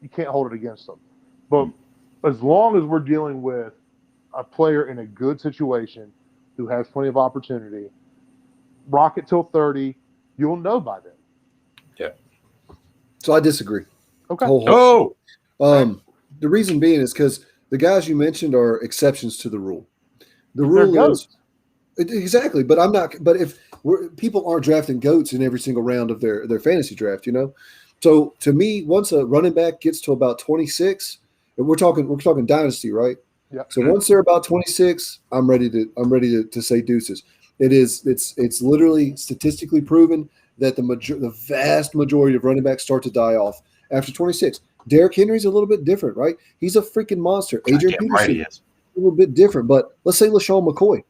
you can't hold it against them. But as long as we're dealing with a player in a good situation who has plenty of opportunity, rock it till 30, you'll know by then. Yeah. So I disagree. Okay. The reason being is because the guys you mentioned are exceptions to the rule. The rule is exactly, but I'm not. But if people aren't drafting GOATs in every single round of their fantasy draft, So to me, once a running back gets to about 26, and we're talking dynasty, right? Yeah. So once they're about 26, I'm ready to say deuces. It's literally statistically proven that the vast majority of running backs start to die off after 26. Derrick Henry's a little bit different, right? He's a freaking monster. Adrian Peterson. Right, he is. little bit different. But let's say LaShawn McCoy.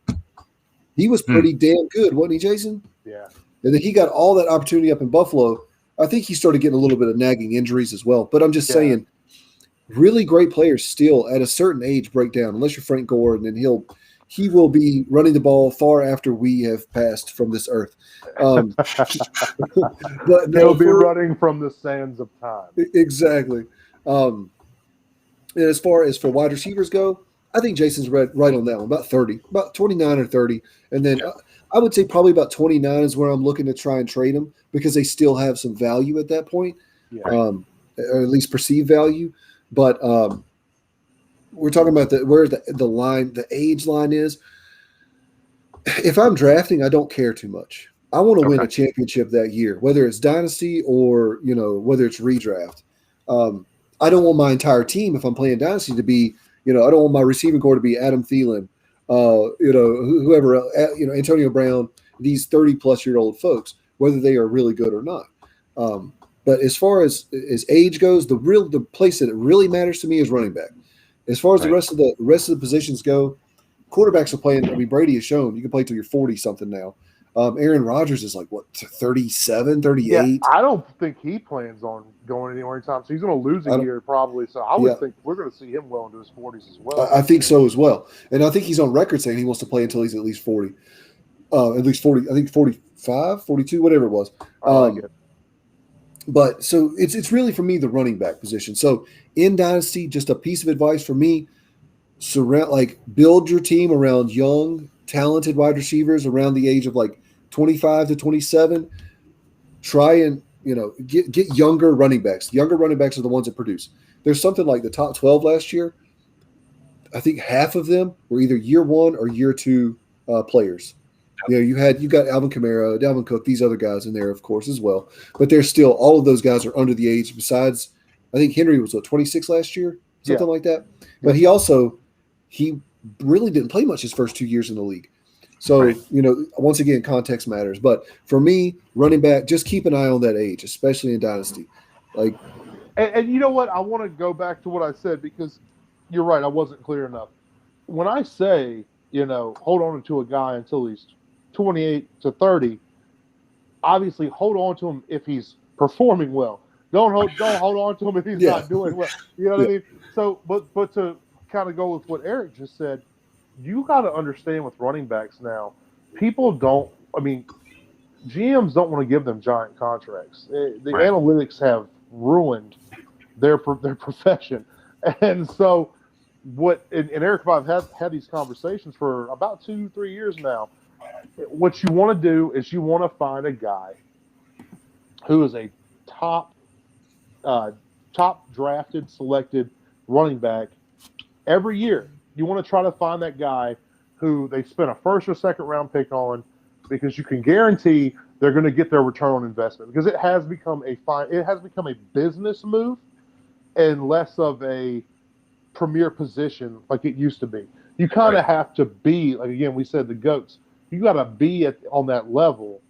He was pretty damn good, wasn't he, Jason? Yeah. And then he got all that opportunity up in Buffalo. I think he started getting a little bit of nagging injuries as well. But I'm just saying, really great players still at a certain age break down, unless you're Frank Gore, and then he will be running the ball far after we have passed from this earth. But he'll be running from the sands of time. Exactly. And as far as for wide receivers go, I think Jason's right on that one, about 30, about 29 or 30. And then I would say probably about 29 is where I'm looking to try and trade them because they still have some value at that point, or at least perceived value. But we're talking about where the line, the age line is. If I'm drafting, I don't care too much. I want to win a championship that year, whether it's dynasty or whether it's redraft. I don't want my entire team, if I'm playing dynasty, to be I don't want my receiving core to be Adam Thielen, whoever, Antonio Brown, these 30-plus-year-old folks, whether they are really good or not. But as far as age goes, the place that it really matters to me is running back. As far as the rest of the positions go, quarterbacks are playing. I mean, Brady has shown you can play till you're 40-something now. Aaron Rodgers is like, 37, 38? Yeah, I don't think he plans on going anywhere anytime. So he's going to lose a year probably. So I would think we're going to see him well into his 40s as well. I think so as well. And I think he's on record saying he wants to play until he's at least 40. At least 40, I think 45, 42, whatever it was. But so it's really, for me, the running back position. So in Dynasty, just a piece of advice for me, build your team around young, talented wide receivers around the age of 25 to 27. Try and get younger running backs. Younger running backs are the ones that produce. There's something like the top 12 last year. I think half of them were either year one or year two players. You got Alvin Kamara, Dalvin Cook, these other guys in there, of course, as well. But they're still, all of those guys are under the age. Besides, I think Henry was 26 last year, something like that. But he really didn't play much his first 2 years in the league. So, once again, context matters. But for me, running back, just keep an eye on that age, especially in Dynasty. And you know what? I want to go back to what I said because you're right. I wasn't clear enough. When I say, hold on to a guy until he's 28 to 30, obviously hold on to him if he's performing well. Don't hold on to him if he's not doing well. You know what I mean? So, but to kind of go with what Erik just said, you got to understand with running backs now, GMs don't want to give them giant contracts. The analytics have ruined their profession. And so and Erik and I have had these conversations for about 2-3 years now. What you want to do is you want to find a guy who is a top drafted, selected running back every year. You want to try to find that guy who they spent a first or second round pick on because you can guarantee they're going to get their return on investment because it has become a business move and less of a premier position like it used to be. You kind of have to be, like, again, we said the GOATs. You got to be on that level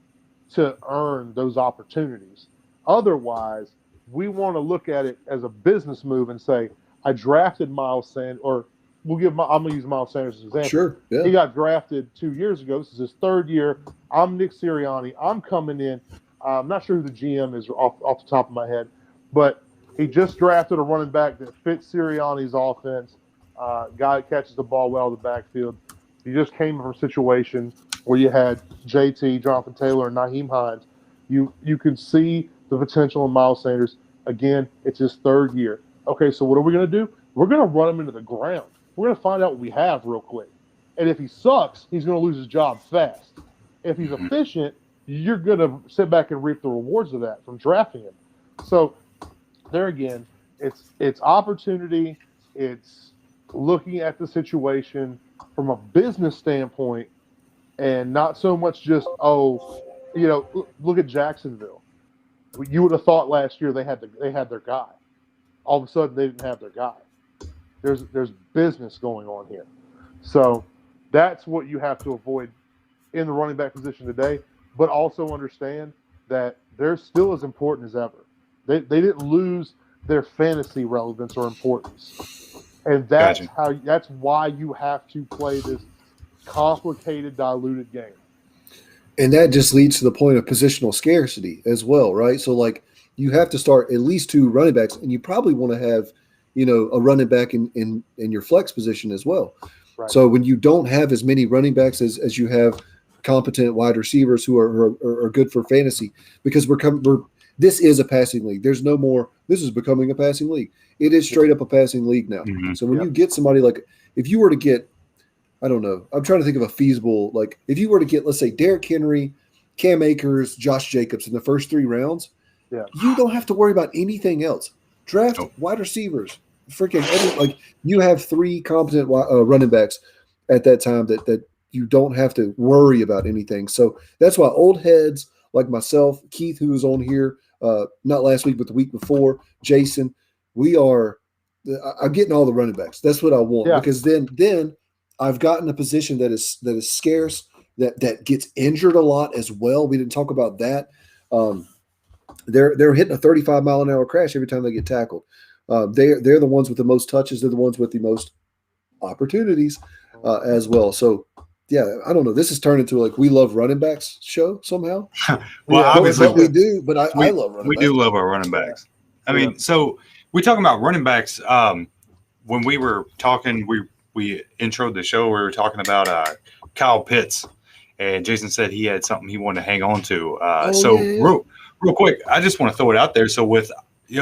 to earn those opportunities. Otherwise, we want to look at it as a business move and say, I drafted Miles Sanders, or I'm going to use Miles Sanders as an example. Sure. Yeah. He got drafted 2 years ago. This is his third year. I'm Nick Sirianni. I'm coming in. I'm not sure who the GM is off the top of my head, but he just drafted a running back that fits Sirianni's offense. Guy that catches the ball well in the backfield. He just came from a situation where you had JT, Jonathan Taylor, and Nyheim Hines. You can see the potential in Miles Sanders. Again, it's his third year. Okay, so what are we going to do? We're going to run him into the ground. We're going to find out what we have real quick. And if he sucks, he's going to lose his job fast. If he's efficient, you're going to sit back and reap the rewards of that from drafting him. So there again, it's opportunity. It's looking at the situation from a business standpoint and not so much just, look at Jacksonville. You would have thought last year they had their guy. All of a sudden, they didn't have their guy. There's business going on here. So that's what you have to avoid in the running back position today, but also understand that they're still as important as ever. They didn't lose their fantasy relevance or importance. And that's why you have to play this complicated, diluted game. And that just leads to the point of positional scarcity as well, right? So, like, you have to start at least 2 running backs, and you probably want to have, a running back in your flex position as well. Right. So when you don't have as many running backs as you have competent wide receivers who are good for fantasy, because this is a passing league. There's no more. This is becoming a passing league. It is straight up a passing league now. Mm-hmm. So when you get somebody like, if you were to get, I don't know, I'm trying to think of a feasible, like if you were to get, let's say, Derrick Henry, Cam Akers, Josh Jacobs in the first 3 rounds, you don't have to worry about anything else. Draft wide receivers, you have 3 competent running backs at that time that you don't have to worry about anything. So that's why old heads like myself, Keith, who was on here not last week but the week before, Jason, I'm getting all the running backs. That's what I want because then I've gotten a position that is scarce, that gets injured a lot as well. We didn't talk about that. They're hitting a 35-mile-an-hour crash every time they get tackled. They're the ones with the most touches. They're the ones with the most opportunities as well. So, yeah, I don't know. This has turned into like we love running backs show somehow. Well, obviously we do, but I love running backs. We do love our running backs. I mean, so we're talking about running backs. When we were talking, we introed the show. We were talking about Kyle Pitts, and Jason said he had something he wanted to hang on to. Real quick, I just want to throw it out there. So with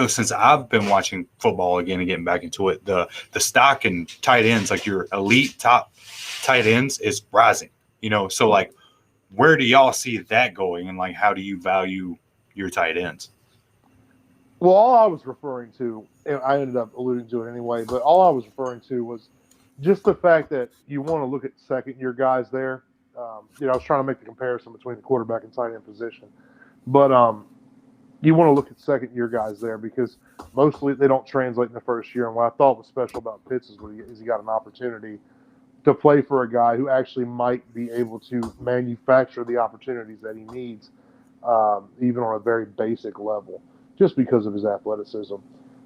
since I've been watching football again and getting back into it, the stock and tight ends, like your elite top tight ends, is rising. So like, where do y'all see that going, and like, how do you value your tight ends? Well, all I was referring to, and I ended up alluding to it anyway, but all I was referring to was just the fact that you want to look at second-year guys there. I was trying to make the comparison between the quarterback and tight end position. But you want to look at second-year guys there because mostly they don't translate in the first year. And what I thought was special about Pitts is he got an opportunity to play for a guy who actually might be able to manufacture the opportunities that he needs, even on a very basic level, just because of his athleticism.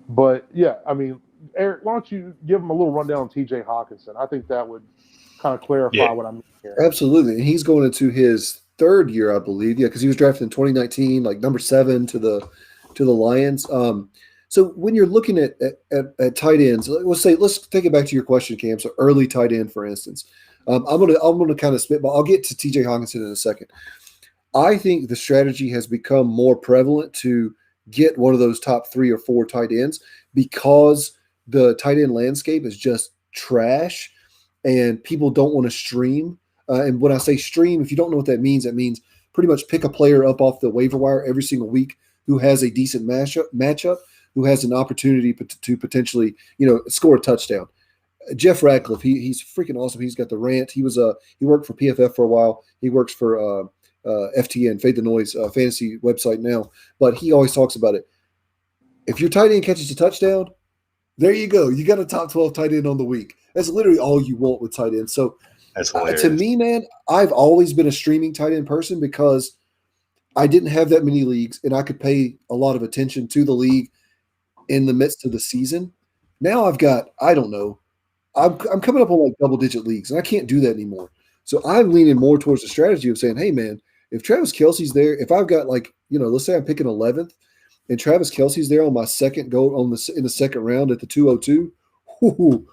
But, yeah, I mean, Eric, why don't you give him a little rundown on T.J. Hawkinson? I think that would kind of clarify what I mean here. Absolutely. And he's going into his 3rd year, I believe. Yeah, because he was drafted in 2019, like number 7 to the Lions. So when you're looking at tight ends, let's take it back to your question, Cam. So early tight end, for instance. I'm gonna kind of spitball. I'll get to T.J. Hawkinson in a second. I think the strategy has become more prevalent to get one of those top 3 or 4 tight ends because the tight end landscape is just trash and people don't want to stream. And when I say stream, if you don't know what that means pretty much pick a player up off the waiver wire every single week who has a decent matchup, who has an opportunity to potentially, score a touchdown. Jeff Ratcliffe, he's freaking awesome. He's got the rant. He worked for PFF for a while. He works for FTN, Fade the Noise fantasy website now. But he always talks about it. If your tight end catches a touchdown, there you go. You got a top 12 tight end on the week. That's literally all you want with tight end. So to me, man, I've always been a streaming tight end person because I didn't have that many leagues and I could pay a lot of attention to the league in the midst of the season. Now I've got, I don't know, I'm coming up on like double-digit leagues and I can't do that anymore. So I'm leaning more towards the strategy of saying, hey, man, if Travis Kelce's there, if I've got like, let's say I'm picking 11th and Travis Kelce's there on my second goal in the second round at the 202, I'm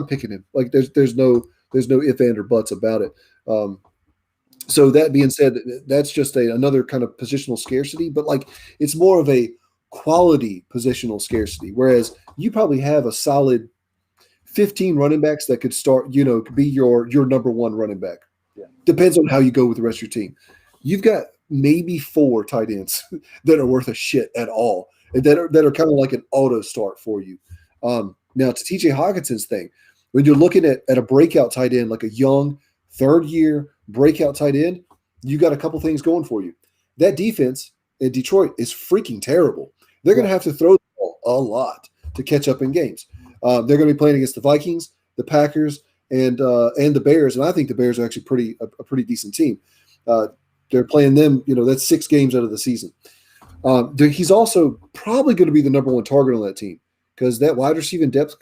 picking him. Like there's no if, and, or buts about it. So that being said, that's just another kind of positional scarcity, but like it's more of a quality positional scarcity. Whereas you probably have a solid 15 running backs that could start, could be your number 1 running back. Yeah. Depends on how you go with the rest of your team. You've got maybe 4 tight ends that are worth a shit at all, that are kind of like an auto start for you. Now to T.J. Hawkinson's thing, when you're looking at a breakout tight end, like a young 3rd-year breakout tight end, you got a couple things going for you. That defense in Detroit is freaking terrible. They're going to have to throw the ball a lot to catch up in games. They're going to be playing against the Vikings, the Packers, and the Bears, and I think the Bears are actually a pretty decent team. They're playing them, that's 6 games out of the season. He's also probably going to be the number 1 target on that team. because that wide receiving depth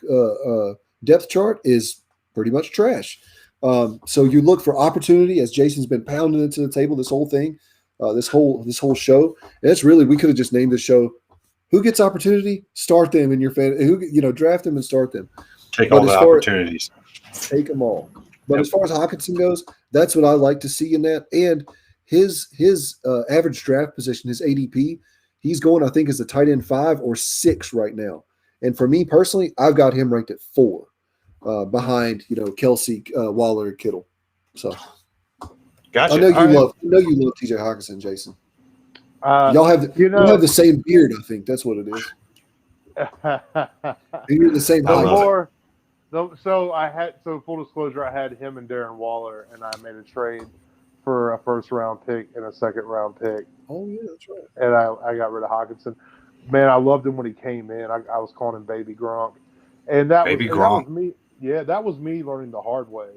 chart is pretty much trash. So you look for opportunity, as Jason's been pounding into the table this whole thing, this whole show. And it's really, we could have just named the show, "Who Gets Opportunity? Start them in your fan. Who draft them and start them. Take all the opportunities. Take them all. But as far as Hockenson goes, that's what I like to see in that. And his average draft position, his ADP, he's going, I think, as a tight end 5 or 6 right now. And for me personally, I've got him ranked at 4, behind Kelsey, Waller, Kittle. So, gotcha. I know you love TJ Hockenson, Jason. Y'all have the same beard. I think that's what it is. You're the same height. So full disclosure, I had him and Darren Waller, and I made a trade for a first-round pick and a second-round pick. Oh yeah, that's right. And I got rid of Hockenson. Man, I loved him when he came in. I was calling him Baby Gronk, and that was me. Yeah, that was me learning the hard way.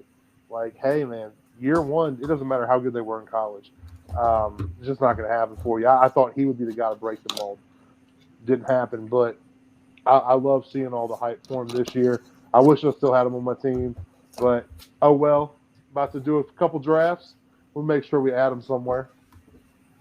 Like, hey, man, year one, it doesn't matter how good they were in college. It's just not going to happen for you. I thought he would be the guy to break the mold. Didn't happen, but I love seeing all the hype for him this year. I wish I still had him on my team, but oh well. About to do a couple drafts. We'll make sure we add him somewhere.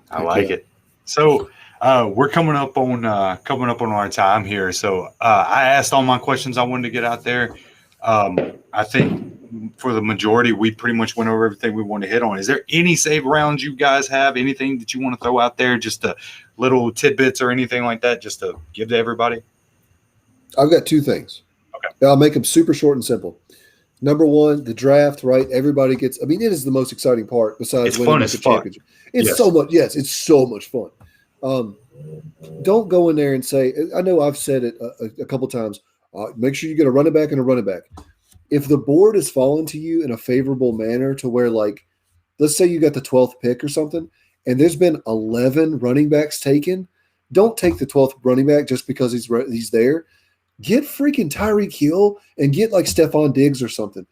I like it. So we're coming up on our time here. So I asked all my questions I wanted to get out there. I think for the majority, we pretty much went over everything we wanted to hit on. Is there any save rounds you guys have? Anything that you want to throw out there? Just a little tidbits or anything like that, just to give to everybody? I've got 2 things. Okay. I'll make them super short and simple. Number 1, the draft, right? Everybody gets – I mean, it is the most exciting part besides winning the championship. It's so much – yes, it's so much fun. Don't go in there and say – I know I've said it a couple times. Make sure you get a running back and a running back. If the board is falling to you in a favorable manner to where, like, let's say you got the 12th pick or something, and there's been 11 running backs taken, don't take the 12th running back just because he's there. Get freaking Tyreek Hill and get like Stephon Diggs or something.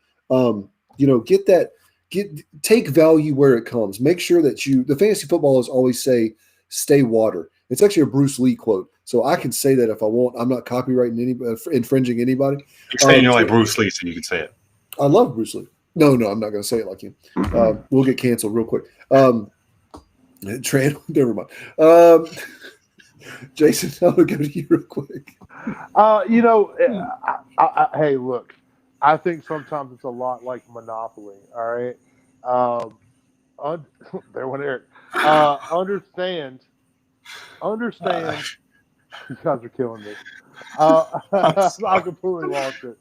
Take value where it comes. Make sure that the fantasy footballers always say, stay water. It's actually a Bruce Lee quote. So I can say that if I want. I'm not copywriting infringing anybody. You're saying you're like Bruce Lee, so you can say it. I love Bruce Lee. No, I'm not going to say it like you. We'll get canceled real quick. Never mind. Jason, I'm going to go to you real quick. Hey, look, I think sometimes it's a lot like Monopoly, all right? There went Eric. Understand. You guys are killing me. I completely lost it.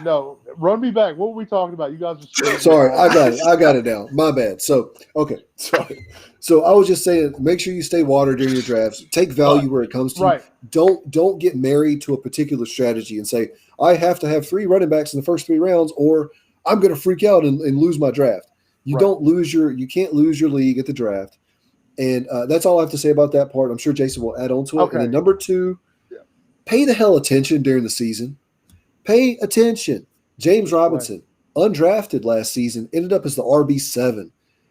No, run me back. What were we talking about? You guys are sorry. I got it now. My bad. So, okay. Sorry. So I was just saying, make sure you stay water during your drafts. Take value where it comes to you. Don't get married to a particular strategy and say, I have to have 3 running backs in the first 3 rounds, or I'm going to freak out and lose my draft. You can't lose your league at the draft. And that's all I have to say about that part. I'm sure Jason will add on to it. Okay. And then number 2, pay the hell attention during the season. Pay attention. James Robinson, undrafted last season, ended up as the RB7.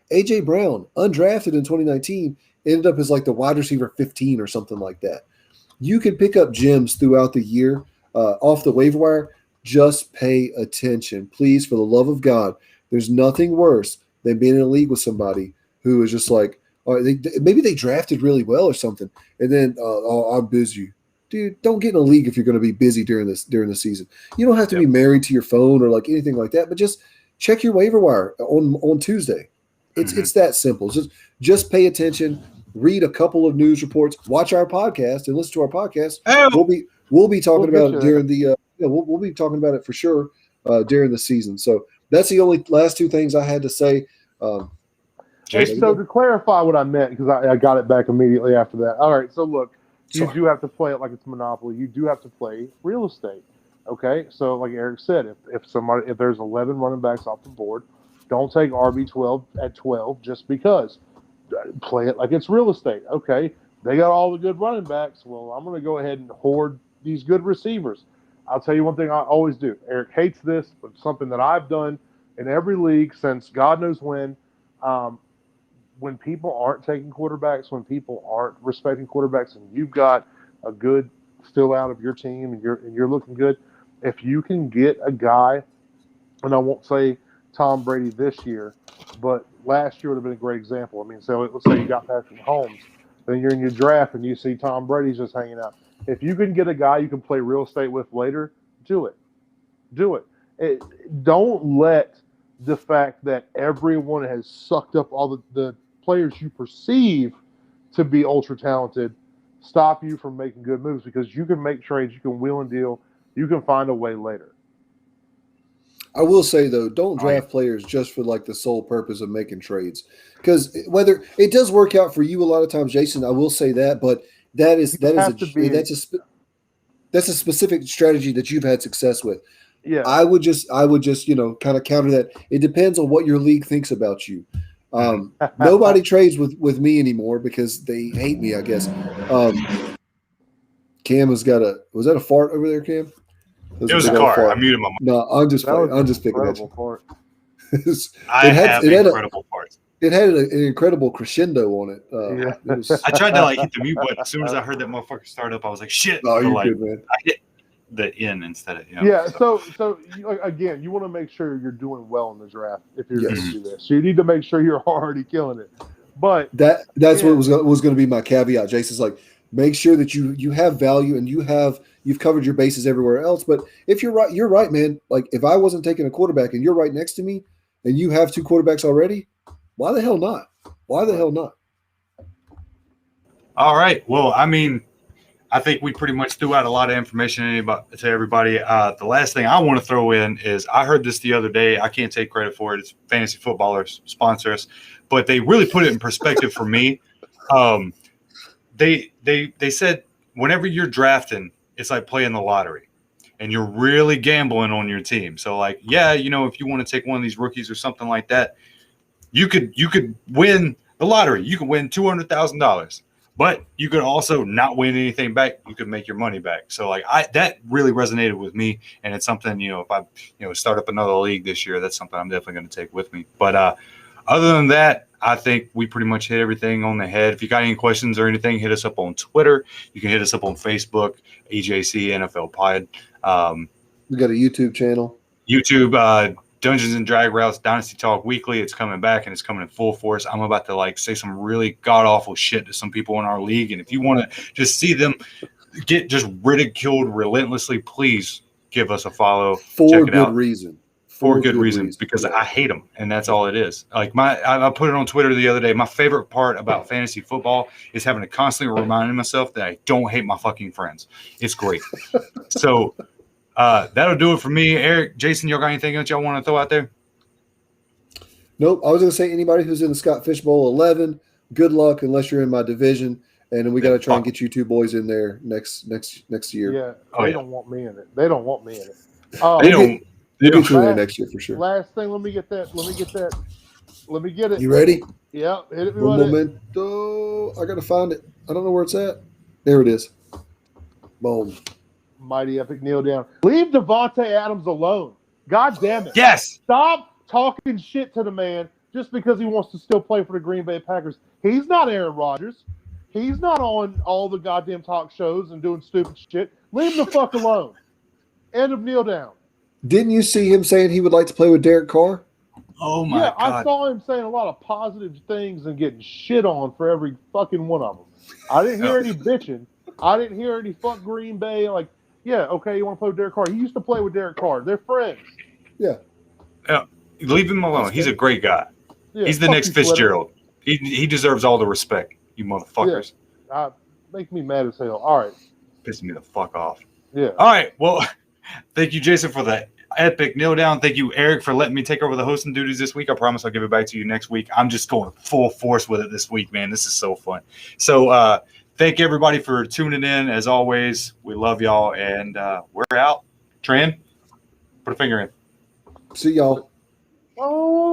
A.J. Brown, undrafted in 2019, ended up as like the wide receiver 15 or something like that. You can pick up gems throughout the year off the waiver wire. Just pay attention. Please, for the love of God, there's nothing worse than being in a league with somebody who is just like, maybe they drafted really well or something, and then, I'm busy. Dude, don't get in a league if you're going to be busy during the season. You don't have to be married to your phone or like anything like that, but just check your waiver wire on Tuesday. It's that simple. Just pay attention, read a couple of news reports, watch our podcast, and listen to our podcast. We'll be talking about it during the we'll be talking about it for sure during the season. So that's the only last 2 things I had to say. So to clarify what I meant, because I got it back immediately after that. All right, so look. You do have to play it like it's Monopoly. You do have to play real estate. Okay? So like Eric said, if there's 11 running backs off the board, don't take RB12 at 12 just because. Play it like it's real estate. Okay, they got all the good running backs. Well, I'm going to go ahead and hoard these good receivers. I'll tell you one thing I always do. Eric hates this, but something that I've done in every league since God knows when people aren't taking quarterbacks, when people aren't respecting quarterbacks, and you've got a good fill out of your team and you're looking good, if you can get a guy, and I won't say Tom Brady this year, but last year would have been a great example. I mean, so let's say you got Patrick Mahomes, then you're in your draft and you see Tom Brady's just hanging out. If you can get a guy you can play real estate with later, do it. Do it. Don't let the fact that everyone has sucked up all the players you perceive to be ultra talented stop you from making good moves, because you can make trades, you can wheel and deal, you can find a way later. I will say though, don't draft players just for like the sole purpose of making trades, because whether it does work out for you a lot of times, Jason, I will say that, but that's a specific strategy that you've had success with. Yeah, I would just kind of counter that. It depends on what your league thinks about you. Nobody trades with me anymore because they hate me, I guess. Cam has got was that a fart over there, Cam? It was a car. Fart. I muted my mic. No, I'm just playing. I'm just picking at you. Fart. I have incredible parts. It had an incredible crescendo on it. I tried to hit the mute button. As soon as I heard that motherfucker start up, I was like, "Shit!" Oh, you're good, man. I hit the N instead of Yeah. So again, you want to make sure you're doing well in the draft if you're going to do this. So you need to make sure you're already killing it. But that's what was going to be my caveat. Jason's like, make sure that you have value and you've covered your bases everywhere else. But if you're right, man. Like if I wasn't taking a quarterback and you're right next to me and you have two quarterbacks already, why the hell not? Why the hell not? All right. Well, I mean, I think we pretty much threw out a lot of information to everybody. The last thing I want to throw in is I heard this the other day. I can't take credit for it. It's Fantasy Footballers sponsor us, but they really put it in perspective for me. They said whenever you're drafting, it's like playing the lottery, and you're really gambling on your team. So if you want to take one of these rookies or something like that, you could win the lottery. You could win $200,000. But you could also not win anything back. You could make your money back. So that really resonated with me, and it's something if I start up another league this year, that's something I'm definitely going to take with me. But other than that, I think we pretty much hit everything on the head. If you got any questions or anything, hit us up on Twitter. You can hit us up on Facebook, EJC NFL Pod. We got a YouTube channel. YouTube. Dungeons and Drag Routes Dynasty Talk Weekly. It's coming back and it's coming in full force. I'm about to say some really god awful shit to some people in our league, and if you want to just see them get just ridiculed relentlessly, please give us a follow. For good reason. For good reason, because I hate them, and that's all it is. I put it on Twitter the other day. My favorite part about fantasy football is having to constantly remind myself that I don't hate my fucking friends. It's great. So. That'll do it for me. Eric, Jason, y'all got anything else y'all want to throw out there? Nope. I was going to say anybody who's in the Scott Fish Bowl 11, good luck unless you're in my division. And then we got to try and get you two boys in there next year. Yeah, they don't want me in it. They don't want me in it. They don't. We'll get you in there next year for sure. Last thing, let me get that. Let me get it. You ready? Yeah. Hit it. One momento. I got to find it. I don't know where it's at. There it is. Boom. Mighty epic kneel down. Leave Devontae Adams alone. God damn it. Yes. Stop talking shit to the man just because he wants to still play for the Green Bay Packers. He's not Aaron Rodgers. He's not on all the goddamn talk shows and doing stupid shit. Leave him the fuck alone. End of kneel down. Didn't you see him saying he would like to play with Derek Carr? Oh my God. I saw him saying a lot of positive things and getting shit on for every fucking one of them. I didn't hear any bitching. I didn't hear any fuck Green Bay yeah, okay, you want to play with Derek Carr. He used to play with Derek Carr. They're friends. Yeah. Leave him alone. He's a great guy. Yeah, he's the next Fitzgerald. He deserves all the respect, you motherfuckers. Yeah. Make me mad as hell. All right. Pissing me the fuck off. Yeah. All right. Well, thank you, Jason, for the epic kneel down. Thank you, Eric, for letting me take over the hosting duties this week. I promise I'll give it back to you next week. I'm just going full force with it this week, man. This is so fun. So, thank everybody for tuning in. As always, we love y'all, and we're out. Tran, put a finger in. See y'all. Oh.